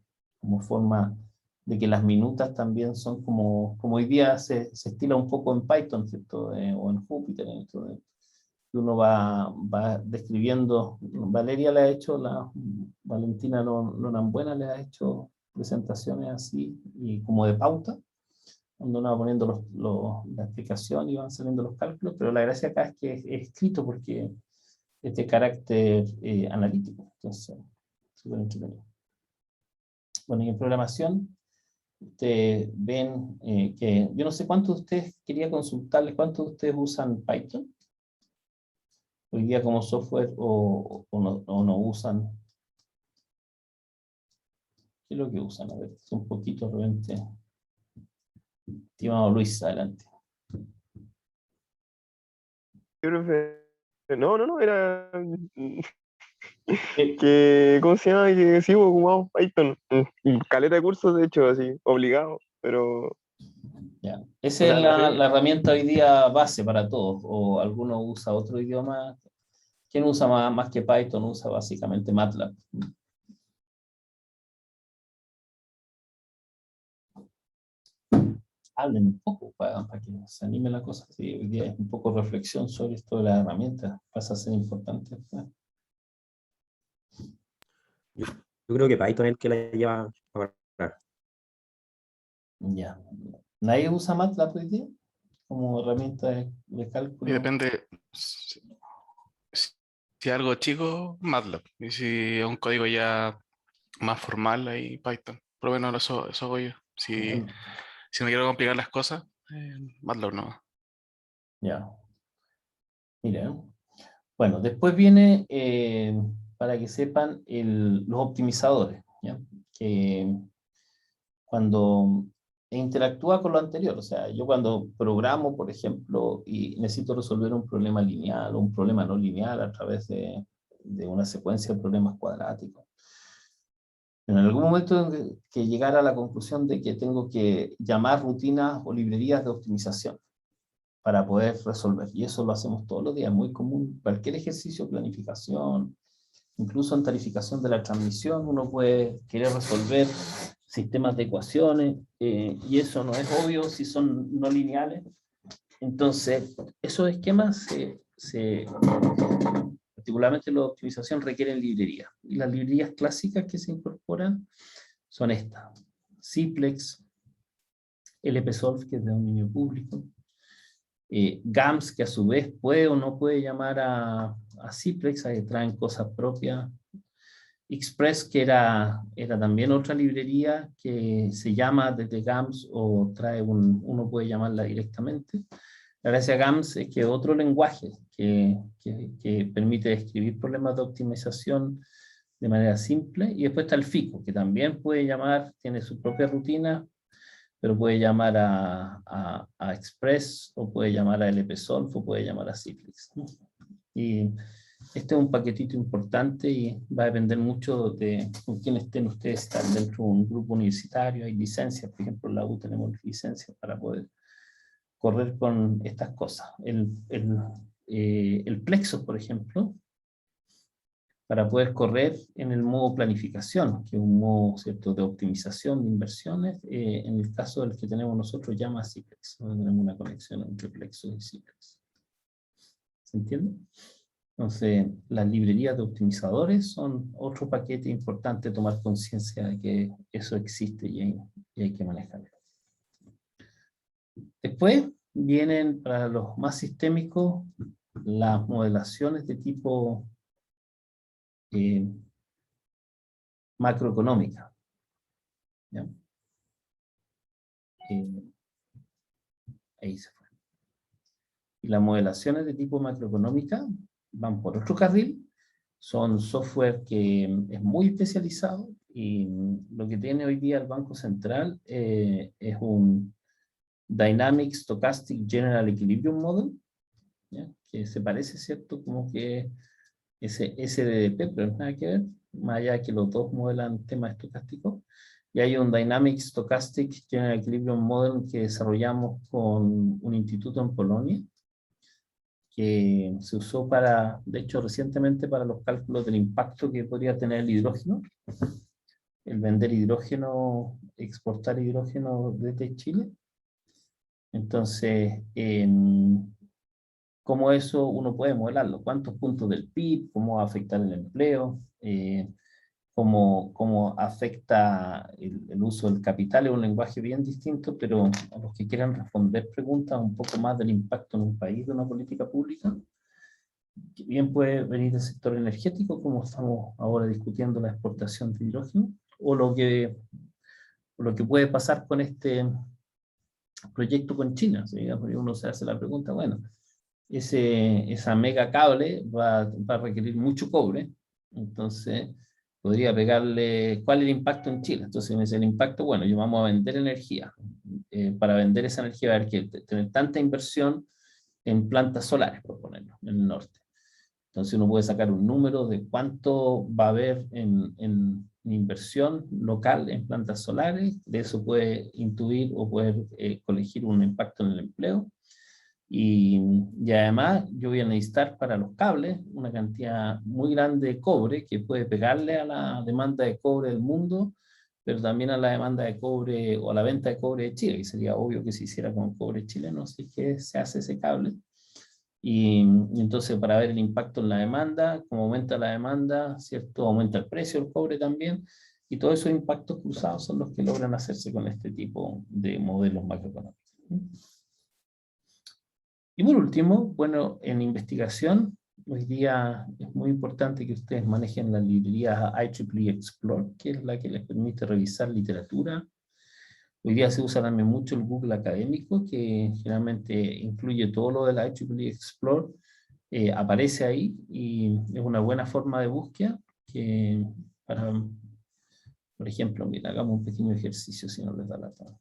forma de que las minutas también son como hoy día se estila un poco en Python, ¿cierto? O en Jupyter, que uno va describiendo. Valeria le ha hecho, Valentina Lonambuena le ha hecho presentaciones así, y como de pauta, donde uno va poniendo la explicación y van saliendo los cálculos, pero la gracia acá es que es escrito porque es de carácter analítico, entonces, súper entretenido. Bueno, y en programación, ustedes ven que, yo no sé cuántos de ustedes, quería consultarles, cuántos de ustedes usan Python hoy día como software o no usan. ¿Qué es lo que usan? A ver, un poquito de repente. Estimado Luis, adelante. No, era que, ¿cómo se llama? Que sí, ocupamos Python. Caleta de cursos, de hecho, así, obligado, pero... Ya. O Esa sea, es no sé. la herramienta hoy día base para todos, o alguno usa otro idioma. ¿Quién usa más que Python? Usa básicamente MATLAB. Hablen un poco para que se anime la cosa. Sí, hoy día es un poco reflexión sobre esto de las herramientas. Pasa a ser importante. Yo creo que Python es el que la lleva a parar. Ya. ¿Nadie usa MATLAB hoy día como herramienta de Y cálculo? depende, si algo chico, MATLAB. Y si es un código ya más formal, ahí Python. Por lo menos eso hago yo. Si no quiero complicar las cosas, MATLAB no. Ya. Mira. Bueno, después viene, para que sepan, los optimizadores, ¿ya? Que cuando interactúa con lo anterior, o sea, yo cuando programo, por ejemplo, y necesito resolver un problema lineal o un problema no lineal a través de una secuencia de problemas cuadráticos, en algún momento tengo que llegar a la conclusión de que tengo que llamar rutinas o librerías de optimización para poder resolver. Y eso lo hacemos todos los días, muy común. Cualquier ejercicio, planificación, Incluso en tarificación de la transmisión uno puede querer resolver sistemas de ecuaciones, y eso no es obvio si son no lineales. Entonces, esos esquemas, particularmente la optimización, requieren librerías. Y las librerías clásicas que se incorporan son estas: Cplex, LPsolve, que es de dominio público, GAMS, que a su vez puede o no puede llamar a Cplex, ahí traen cosas propias. Express, que era también otra librería que se llama desde GAMS o trae uno puede llamarla directamente. La gracia de GAMS es que otro lenguaje que permite escribir problemas de optimización de manera simple, y después está el FICO, que también puede llamar, tiene su propia rutina, pero puede llamar a Express, o puede llamar a LPsolve, o puede llamar a Cplex. Y este es un paquetito importante y va a depender mucho de con quién estén ustedes. Están dentro de un grupo universitario, hay licencias, por ejemplo en la U tenemos licencias para poder correr con estas cosas. El Plexo, por ejemplo, para poder correr en el modo planificación, que es un modo, ¿cierto?, de optimización de inversiones, en el caso del que tenemos nosotros llama Cplex, ¿no? Tenemos una conexión entre Plexo y Cplex. ¿Se entiende? Entonces, las librerías de optimizadores son otro paquete importante, tomar conciencia de que eso existe y hay que manejarlo. Después vienen, para los más sistémicos, las modelaciones de tipo macroeconómica. ¿Ya? Ahí se fue. Y las modelaciones de tipo macroeconómica van por otro carril, son software que es muy especializado, y lo que tiene hoy día el Banco Central es un Dynamic Stochastic General Equilibrium Model, ¿ya? Que se parece, ¿cierto?, como que ese SDDP, pero no nada que ver, más allá de que los dos modelan temas estocásticos. Y hay un Dynamic Stochastic General Equilibrium Model que desarrollamos con un instituto en Polonia, que se usó de hecho recientemente para los cálculos del impacto que podría tener el hidrógeno, el vender hidrógeno, exportar hidrógeno desde Chile. Entonces, ¿cómo eso uno puede modelarlo? ¿Cuántos puntos del PIB? ¿Cómo va a afectar el empleo? Cómo afecta el uso del capital. Es un lenguaje bien distinto, pero a los que quieran responder preguntas un poco más del impacto en un país de una política pública, que bien puede venir del sector energético, como estamos ahora discutiendo la exportación de hidrógeno, o lo que puede pasar con este proyecto con China. ¿Sí? Uno se hace la pregunta, bueno, esa mega cable va a requerir mucho cobre, entonces podría pegarle, ¿cuál es el impacto en Chile? Entonces me dice el impacto, bueno, yo vamos a vender energía, para vender esa energía va a haber que tener tanta inversión en plantas solares, por ponerlo, en el norte. Entonces uno puede sacar un número de cuánto va a haber en inversión local en plantas solares, de eso puede intuir o poder colegir un impacto en el empleo. Y además yo voy a necesitar para los cables una cantidad muy grande de cobre que puede pegarle a la demanda de cobre del mundo, pero también a la demanda de cobre o a la venta de cobre de Chile, que sería obvio que se hiciera con cobre chileno, así que se hace ese cable. Y entonces para ver el impacto en la demanda, como aumenta la demanda, ¿cierto?, aumenta el precio del cobre también, y todos esos impactos cruzados son los que logran hacerse con este tipo de modelos macroeconómicos. Y por último, bueno, en investigación, hoy día es muy importante que ustedes manejen la librería IEEE Explore, que es la que les permite revisar literatura. Hoy día se usa también mucho el Google Académico, que generalmente incluye todo lo de la IEEE Explore, aparece ahí, y es una buena forma de búsqueda que para, por ejemplo, mira, hagamos un pequeño ejercicio si no les da la tabla.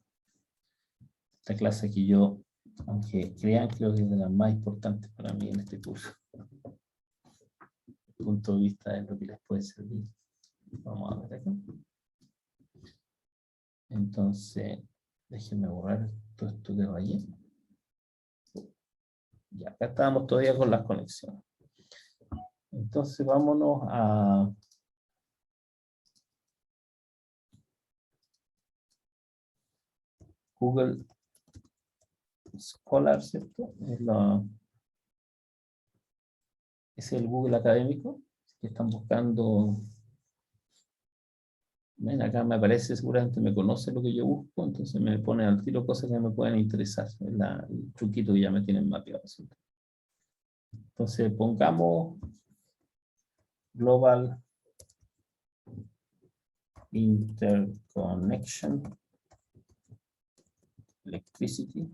Esta clase que yo, aunque crean, creo que es de las más importantes para mí en este curso. Desde el punto de vista de lo que les puede servir. Vamos a ver acá. Entonces, déjenme borrar todo esto que vaya. Ya, acá estábamos todavía con las conexiones. Entonces vámonos a Google Scholar, ¿cierto? Es el Google académico que están buscando. Ven, acá me aparece, seguramente me conoce lo que yo busco, entonces me pone al tiro cosas que me pueden interesar. Es el truquito que ya me tienen mapeado, ¿cierto? Entonces pongamos Global Interconnection Electricity.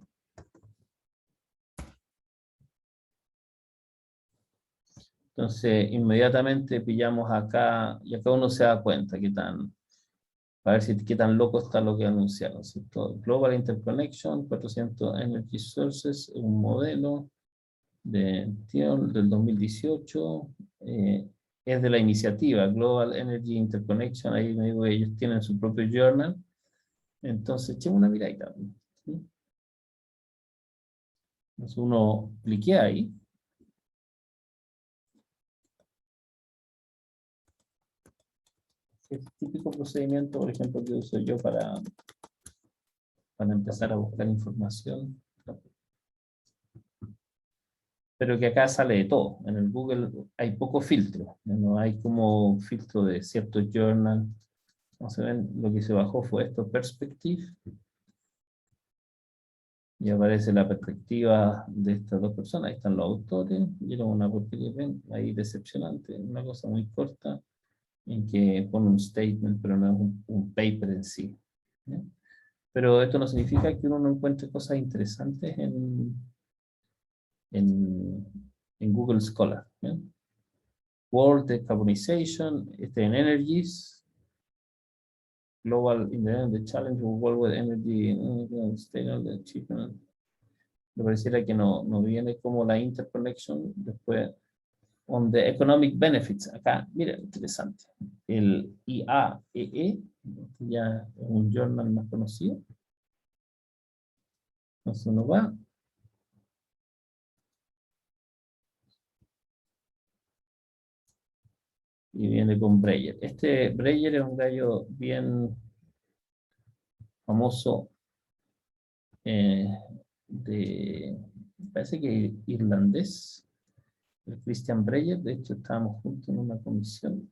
Entonces, inmediatamente pillamos acá, y acá uno se da cuenta para ver qué tan loco está lo que anunciaron, ¿cierto? Global Interconnection, 400 Energy Sources, un modelo de TION del 2018, es de la iniciativa Global Energy Interconnection, ahí me digo, ellos tienen su propio journal, entonces echemos una miradita, ¿sí? Entonces uno cliquea ahí, el típico procedimiento, por ejemplo, que uso yo para empezar a buscar información. Pero que acá sale de todo. En el Google hay poco filtro. No hay como filtro de ciertos journal. Como se ven, lo que se bajó fue esto, Perspective. Y aparece la perspectiva de estas dos personas. Ahí están los autores. Y era una porquería, ven, ahí decepcionante. Una cosa muy corta en que pone un statement, pero no es un paper en sí. ¿Sí? Pero esto no significa que uno no encuentre cosas interesantes en Google Scholar. ¿Sí? World Decarbonization, en Energies, Global Independent Challenge, World with Energy, Sustainable Achievement. Me pareciera que no viene como la interconnection. Después, on the economic benefits, acá, mira, interesante. El IAEE, ya es un journal más conocido. Entonces uno va. Y viene con Breyer. Este Breyer es un gallo bien famoso, parece que irlandés, el Christian Breyer. De hecho estábamos juntos en una comisión.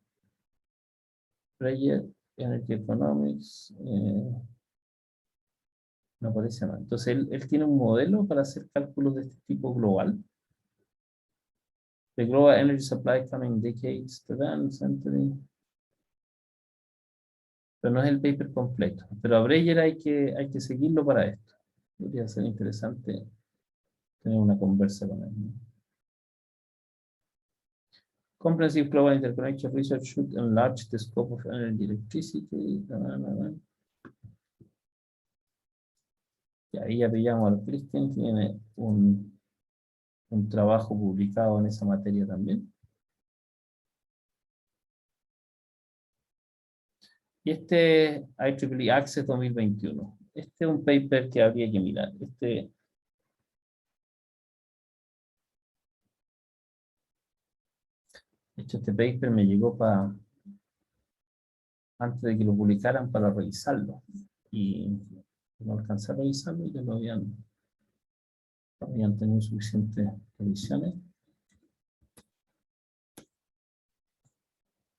Breyer, Energy Economics, no aparece más. Entonces él tiene un modelo para hacer cálculos de este tipo global. The Global Energy Supply Coming Decades, century. Pero no es el paper completo. Pero a Breyer hay que seguirlo para esto. Podría ser interesante tener una conversa con él, ¿no? Comprehensive Global Interconnection Research should enlarge the scope of energy electricity. Y ahí ya pillamos al Christian, tiene un trabajo publicado en esa materia también. Y este es IEEE Access 2021. Este es un paper que habría que mirar. De hecho, este paper me llegó antes de que lo publicaran para revisarlo. Y no alcancé a revisarlo y ya lo habían tenido suficientes revisiones.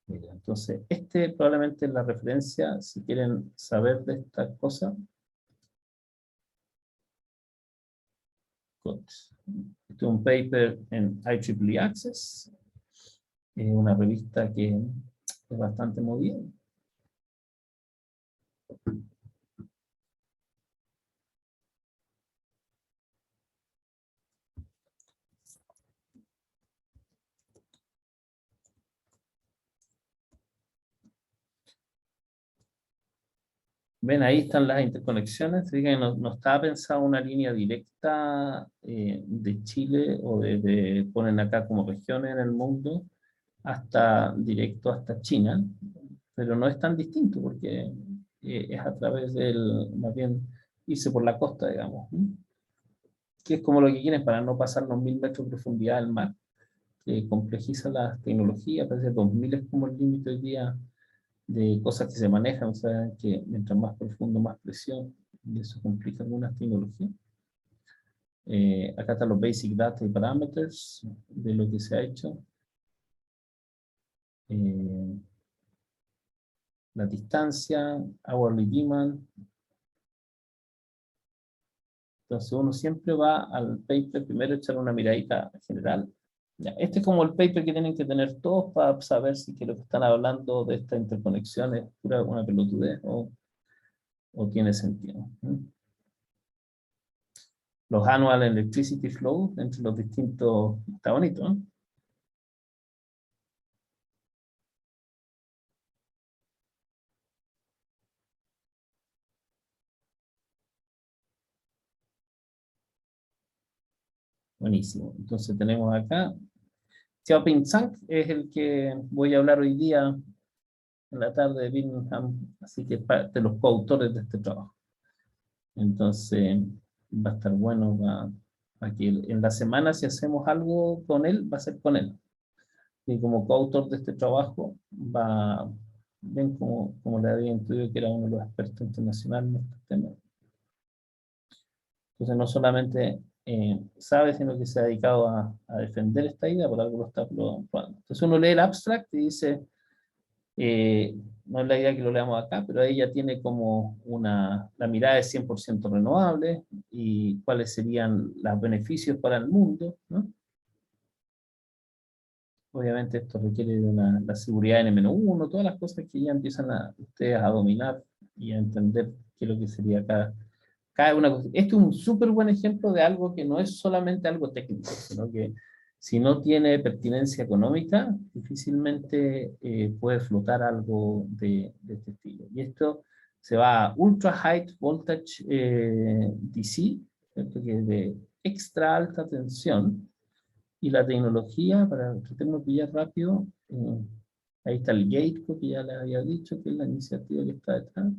Mira, entonces, probablemente es la referencia, si quieren saber de esta cosa. Este es un paper en IEEE Access, una revista que es bastante movida. Ven, ahí están las interconexiones. Fíjense, no estaba pensada una línea directa de Chile o ponen acá como regiones en el mundo, directo hasta China, pero no es tan distinto porque es a través más bien irse por la costa, digamos, ¿sí? Que es como lo que quieren para no pasar los 1000 metros de profundidad del mar. que complejiza las tecnologías, parece que 2000 es como el límite hoy día de cosas que se manejan, o sea, que mientras más profundo, más presión, y eso complica algunas tecnologías. Acá están los basic data y parameters de lo que se ha hecho. La distancia, hourly demand. Entonces uno siempre va al paper, primero echar una miradita general. Ya, este es como el paper que tienen que tener todos para saber si que lo que están hablando de esta interconexión es pura una pelotudez o tiene sentido. Los annual electricity flow entre los distintos, está bonito, ¿no? Buenísimo. Entonces tenemos acá, Xiaoping Zhang es el que voy a hablar hoy día en la tarde de Birmingham, así que es parte de los coautores de este trabajo. Entonces va a estar bueno, aquí en la semana si hacemos algo con él, va a ser con él. Y como coautor de este trabajo, ven como le había intuido que era uno de los expertos internacionales en estos temas. Entonces no solamente sabe, sino que se ha dedicado a defender esta idea, por algo lo está probando. Entonces uno lee el abstract y dice, no es la idea que lo leamos acá, pero ella tiene como la mirada es 100% renovable y cuáles serían los beneficios para el mundo, ¿no? Obviamente esto requiere de la seguridad N-1, todas las cosas que ya empiezan ustedes a dominar y a entender qué es lo que sería cada una cosa. Este es un súper buen ejemplo de algo que no es solamente algo técnico, sino que si no tiene pertinencia económica, difícilmente puede flotar algo de este estilo. Y esto se va a Ultra High Voltage DC, ¿cierto? Que es de extra alta tensión. Y la tecnología, para tratarnos de pillar rápido, ahí está el Gatecode, que ya les había dicho, que es la iniciativa que está detrás.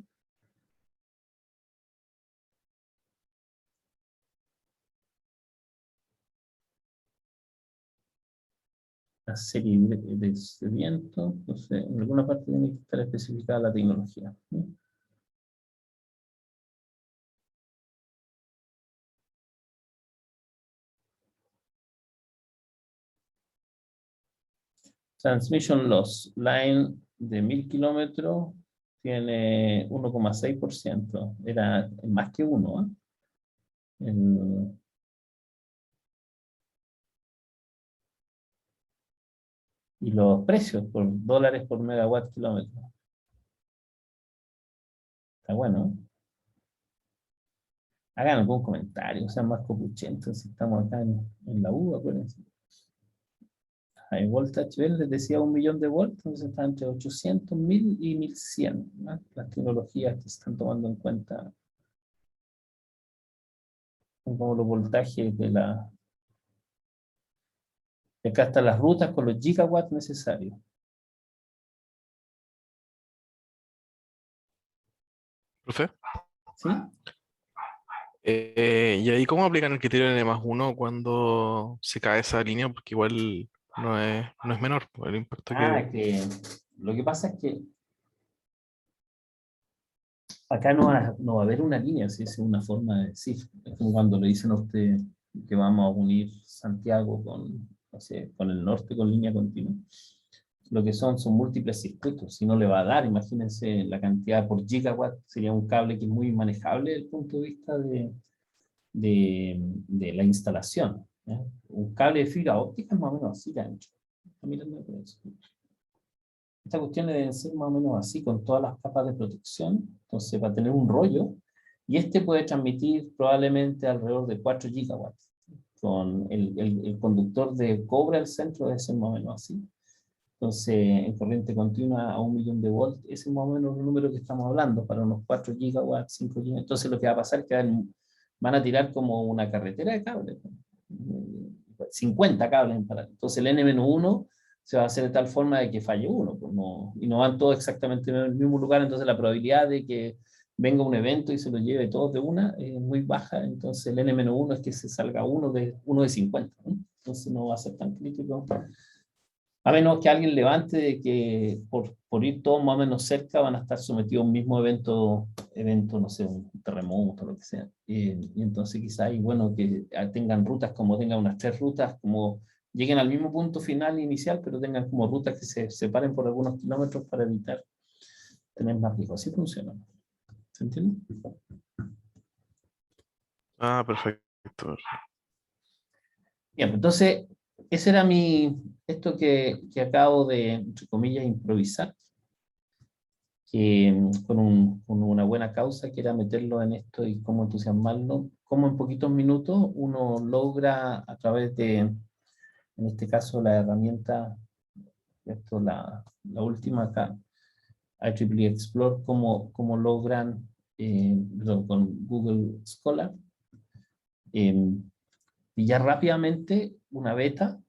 La serie de viento, entonces en alguna parte tiene que estar especificada la tecnología, ¿no? Transmission loss, line de 1000 kilómetros tiene 1,6%, era más que 1, ¿eh? Y los precios por dólares por megawatt kilómetro. Está bueno, ¿eh? Hagan algún comentario, sean más copuchentos si estamos acá en la U, acuérdense. Hay voltage, ¿ven? Les decía 1.000.000 de volts, entonces está entre 800.000 y 1.100, ¿no? Las tecnologías que se están tomando en cuenta, como los voltajes de acá están las rutas con los gigawatts necesarios. ¿Profe? ¿Sí? ¿Y ahí cómo aplican el criterio N+1 cuando se cae esa línea? Porque igual no es menor el impacto Que lo que pasa es que acá no va a haber una línea, si es una forma de decir. Es como cuando le dicen a usted que vamos a unir Santiago no sé, con el norte con línea continua. Lo que son múltiples circuitos, si no le va a dar, imagínense la cantidad por gigawatt, sería un cable que es muy manejable desde el punto de vista de la instalación, ¿ya? Un cable de fibra óptica es más o menos así de ancho. Estas cuestiones deben ser más o menos así, con todas las capas de protección, entonces va a tener un rollo, y este puede transmitir probablemente alrededor de 4 gigawatts, con el conductor de cobre al centro debe ser más o menos así. Entonces, en corriente continua a 1.000.000 de volts, ese es más o menos el número que estamos hablando, para unos 4 gigawatts, 5 gigawatts. Entonces, lo que va a pasar es que van a tirar como una carretera de cables, 50 cables en paralelo. Entonces, el N-1 se va a hacer de tal forma de que falle uno, pues y no van todos exactamente en el mismo lugar, entonces la probabilidad de que venga un evento y se lo lleve todos de una es muy baja, entonces el N-1 es que se salga uno de 50, ¿no? entonces no va a ser tan crítico. A menos que alguien levante de que por ir todos más o menos cerca van a estar sometidos a un mismo evento, no sé, un terremoto o lo que sea. Y entonces quizá hay, bueno, que tengan rutas como tengan unas 3 rutas, como lleguen al mismo punto final inicial, pero tengan como rutas que se separen por algunos kilómetros para evitar tener más riesgo. Así funciona. ¿Se entiende? Ah, perfecto. Bien, entonces, ese era esto que acabo de, entre comillas, improvisar, que con una buena causa, que era meterlo en esto y cómo entusiasmarlo, cómo en poquitos minutos uno logra a través de, en este caso, la herramienta, esto, la última acá, IEEE Explore, cómo logran, perdón, con Google Scholar, pillar rápidamente una beta,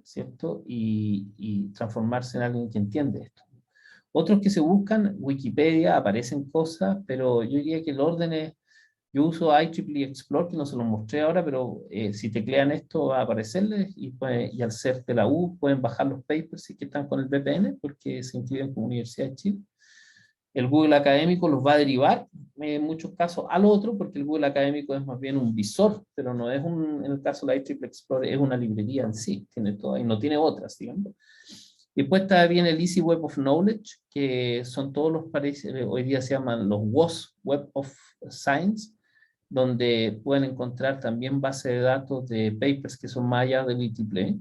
¿cierto? Y transformarse en alguien que entiende esto. Otros que se buscan, Wikipedia, aparecen cosas, pero yo diría que el orden es, yo uso IEEE Explore, que no se lo mostré ahora, pero si teclean esto va a aparecerles y al ser de la U pueden bajar los papers si que están con el VPN, porque se inscriben como Universidad de Chile. El Google Académico los va a derivar en muchos casos al otro, porque el Google Académico es más bien un visor, pero no es en el caso de la IEEE Explorer, es una librería en sí, tiene todas y no tiene otras, digamos. Y después está bien el Easy Web of Knowledge, que son todos los, hoy día se llaman los WOS, Web of Science, donde pueden encontrar también base de datos de papers que son más allá del IEEE.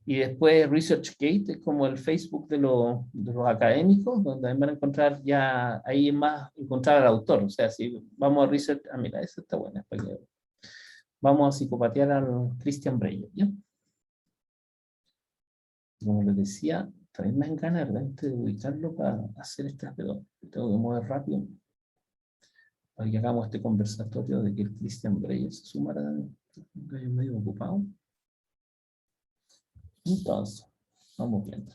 Y después ResearchGate es como el Facebook de los académicos, donde van a encontrar ya, ahí más encontrar al autor. O sea, si vamos a research, mira, esa está buena. Vamos a psicopatear al Christian Breyer, ¿ya? Como les decía, también me dan ganas realmente de ubicarlo para hacer estas, pero tengo que mover rápido para que hagamos este conversatorio de que el Christian Breyer se sumara, medio ocupado. Entonces, vamos viendo.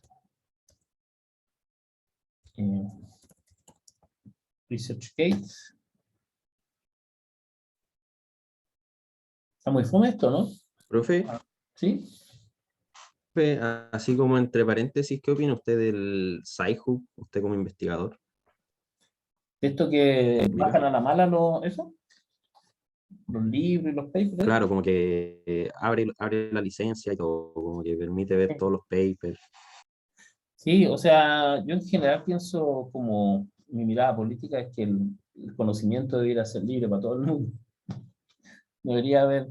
ResearchGate. Está muy fome esto, ¿no? Profe, ¿Sí? así como entre paréntesis, ¿qué opina usted del Sci-Hub, usted como investigador? Esto que bajan a la mala eso, los libros y los papers. Claro, como que abre la licencia y todo, como que permite ver todos los papers. Sí, o sea, yo en general pienso como mi mirada política es que el conocimiento debería ser libre para todo el mundo. Debería haber,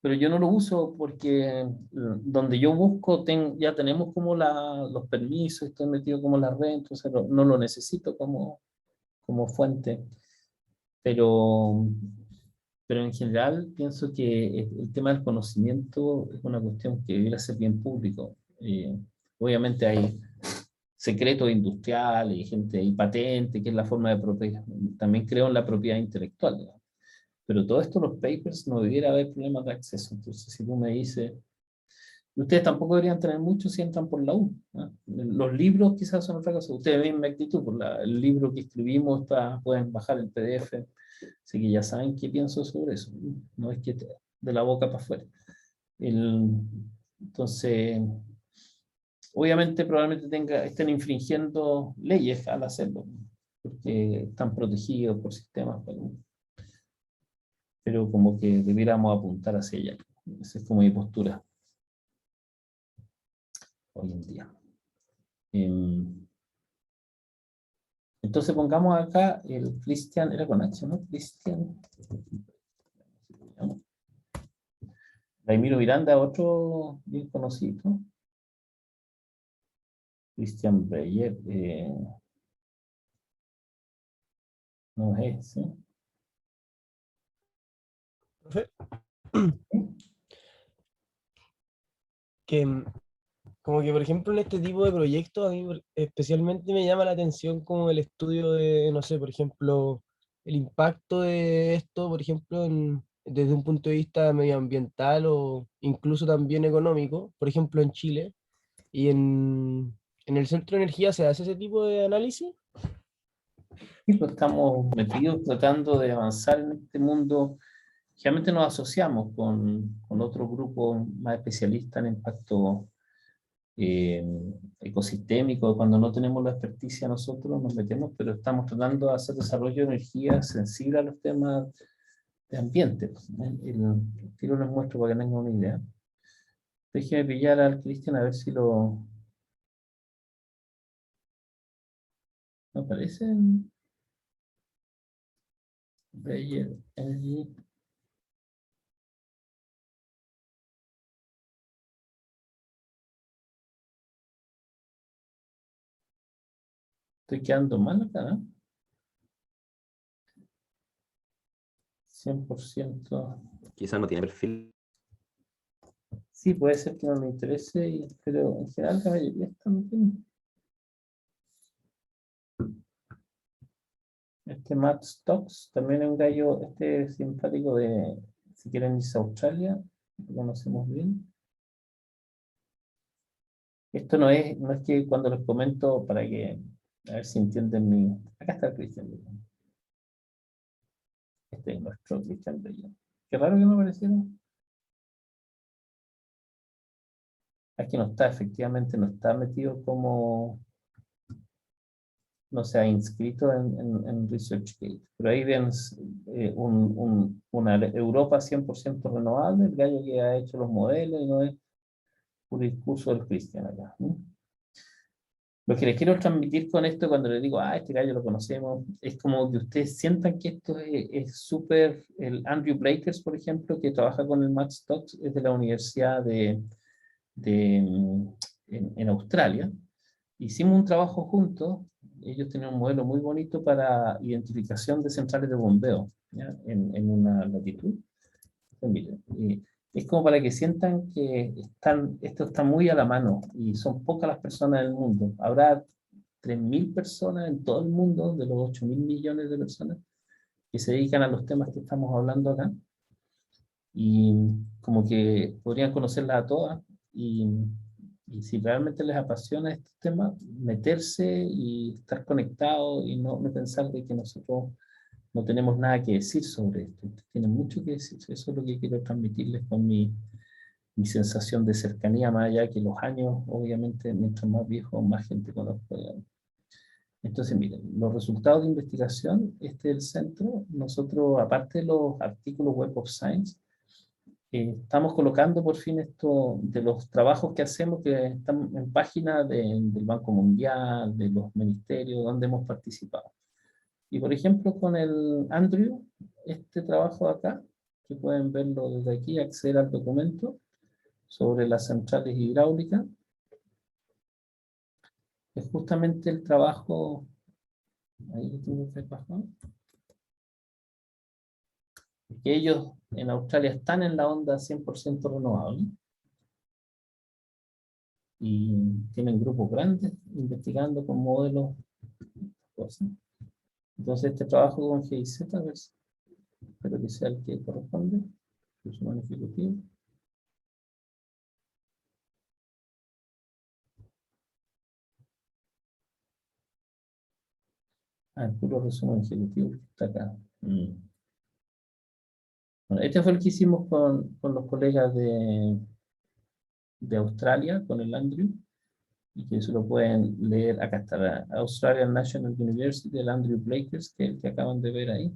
pero yo no lo uso porque donde yo busco ya tenemos como los permisos, estoy metido como la red, entonces no lo necesito como fuente. Pero en general pienso que el tema del conocimiento es una cuestión que debería ser bien público. Obviamente hay secretos industriales y gente y patente, que es la forma de proteger. También creo en la propiedad intelectual, digamos. Pero todo esto, los papers, no debiera haber problemas de acceso. Entonces, si tú me dices, ustedes tampoco deberían tener mucho si entran por la U, ¿no? Los libros quizás son otra cosa. Ustedes ven mi actitud, el libro que escribimos, pueden bajar el PDF, así que ya saben qué pienso sobre eso. No es que de la boca para afuera. Entonces, obviamente probablemente estén infringiendo leyes al hacerlo, porque están protegidos por sistemas, pero como que debiéramos apuntar hacia allá. Esa es como mi postura hoy en día. Entonces pongamos acá el Christian, era con H, ¿no? Christian. Raimiro Miranda, otro bien conocido. Christian Breyer. No es, ¿sí? Profe, que como que por ejemplo en este tipo de proyectos a mí especialmente me llama la atención como el estudio de, no sé, por ejemplo, el impacto de esto, por ejemplo, desde un punto de vista medioambiental o incluso también económico, por ejemplo en Chile y en el Centro de Energía se hace ese tipo de análisis. Y pues estamos metidos tratando de avanzar en este mundo generalmente nos asociamos con otro grupo más especialista en impacto ecosistémico. Cuando no tenemos la experticia nosotros nos metemos, pero estamos tratando de hacer desarrollo de energía sensible a los temas de ambiente. El tiro les muestro para que tengan una idea. Déjeme pillar al Cristian a ver si lo... ¿Me aparece? Bayer Energy. Estoy quedando mal acá, ¿no? 100%. Quizás no tiene perfil. Sí, puede ser que no me interese, pero en general la mayoría está metiendo. Este Matt Stocks también es un gallo, simpático de, si quieren irse a Australia, lo conocemos bien. Esto no es que cuando les comento para que, a ver si entienden mi... Acá está el Christian Bello. Este es nuestro Christian Bello. Qué raro que no apareciera. Aquí no está, efectivamente, no está metido como... No se ha inscrito en ResearchGate. Pero ahí ven una Europa 100% renovable, el gallo que ha hecho los modelos y no es un discurso del Christian acá, ¿no? Lo que les quiero transmitir con esto cuando les digo, este gallo lo conocemos, es como que ustedes sientan que esto es súper... El Andrew Blakers, por ejemplo, que trabaja con el Matt Stocks, es de la Universidad en Australia. Hicimos un trabajo juntos. Ellos tenían un modelo muy bonito para identificación de centrales de bombeo, ¿ya? En una latitud. Entonces, miren, es como para que sientan que esto está muy a la mano y son pocas las personas del mundo. Habrá 3.000 personas en todo el mundo, de los 8.000 millones de personas, que se dedican a los temas que estamos hablando acá. Y como que podrían conocerlas a todas y si realmente les apasiona este tema, meterse y estar conectados y no pensar de que nosotros no tenemos nada que decir sobre esto. Tienen mucho que decir. Eso es lo que quiero transmitirles con mi sensación de cercanía, más allá que los años, obviamente, mientras más viejo, más gente conozco. Digamos. Entonces, miren, los resultados de investigación, este es el centro. Nosotros, aparte de los artículos Web of Science, estamos colocando por fin esto de los trabajos que hacemos, que están en páginas del Banco Mundial, de los ministerios, donde hemos participado. Y por ejemplo, con el Andrew, este trabajo acá, que pueden verlo desde aquí, acceder al documento sobre las centrales hidráulicas, es justamente el trabajo, ahí lo tengo que bajar, que ellos en Australia están en la onda 100% renovable y tienen grupos grandes investigando con modelos, cosas. Entonces este trabajo con GIZ, a ver, espero que sea el que corresponde, resumen ejecutivo. El puro resumen ejecutivo que está acá. Bueno, este fue el que hicimos con los colegas de Australia, con el Andrew, y que eso lo pueden leer. Acá está la Australian National University, el Andrew Blakers, que es el que acaban de ver ahí.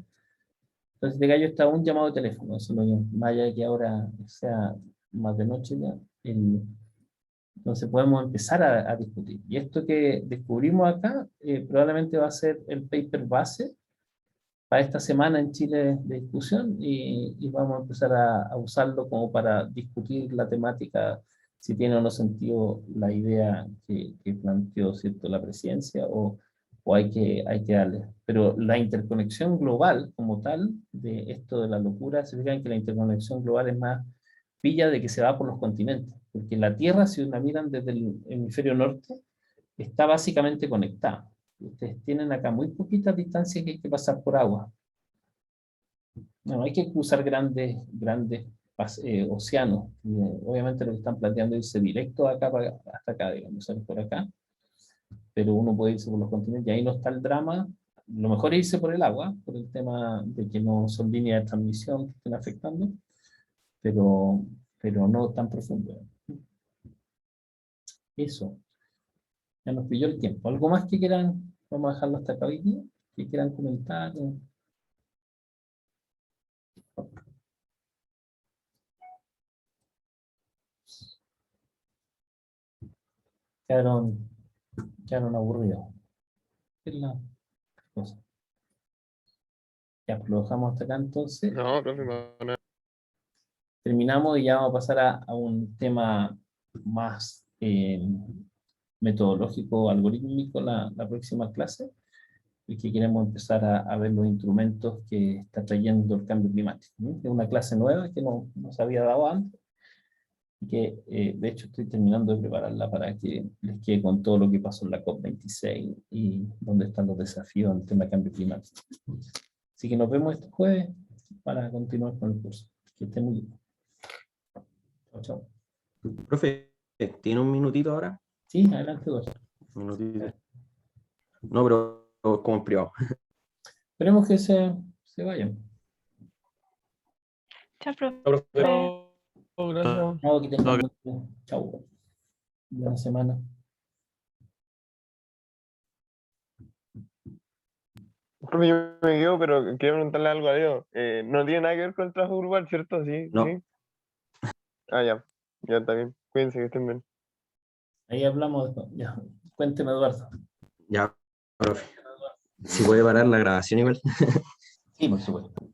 Entonces, de gallo está un llamado de teléfono, eso lo más allá de que ahora sea más de noche ya. Entonces podemos empezar a discutir. Y esto que descubrimos acá probablemente va a ser el paper base para esta semana en Chile de discusión y vamos a empezar a usarlo como para discutir la temática, si tiene o no sentido la idea que planteó, ¿cierto?, la presidencia o hay que darle. Pero la interconexión global como tal de esto de la locura, se fijan que la interconexión global es más pilla de que se va por los continentes, porque la Tierra, si la miran desde el hemisferio norte, está básicamente conectada. Ustedes tienen acá muy poquitas distancias que hay que pasar por agua. No hay que cruzar grandes océanos. Obviamente lo que están planteando es irse directo acá hasta acá, digamos, salir por acá. Pero uno puede irse por los continentes y ahí no está el drama lo mejor es irse por el agua, por el tema de que no son líneas de transmisión que estén afectando, pero no tan profundo. Eso, ya nos pilló el tiempo. ¿Algo más que quieran? Vamos a dejarlo hasta acá hoy día, que quieran comentar. Quedaron aburridos. Es la cosa. Ya, pues lo dejamos hasta acá entonces. No, profe, para nada. Terminamos y ya vamos a pasar a un tema más metodológico, algorítmico, la próxima clase, y que queremos empezar a ver los instrumentos que está trayendo el cambio climático, ¿no? Es una clase nueva que no se había dado antes, y que de hecho estoy terminando de prepararla para que les quede con todo lo que pasó en la COP26 y dónde están los desafíos en el tema de cambio climático. Así que nos vemos este jueves para continuar con el curso. Que estén muy bien. Chao, chao. Profe, ¿tiene un minutito ahora? Sí, adelante, dos. Minutito. No, pero como en privado. Esperemos que se vayan. Chao, profe. Chao, gracias. Chao, que tengan buen día. Chao. Buena semana. Profe, yo me quedo, pero quiero preguntarle algo a Dios. No tiene nada que ver con el trabajo grupal, ¿cierto? Sí, No. sí. Ah, ya. Ya está bien. Cuídense, que estén bien. Ahí hablamos después. Ya. Cuénteme, Eduardo. Ya, profe. Si puede parar la grabación igual. Sí, por supuesto.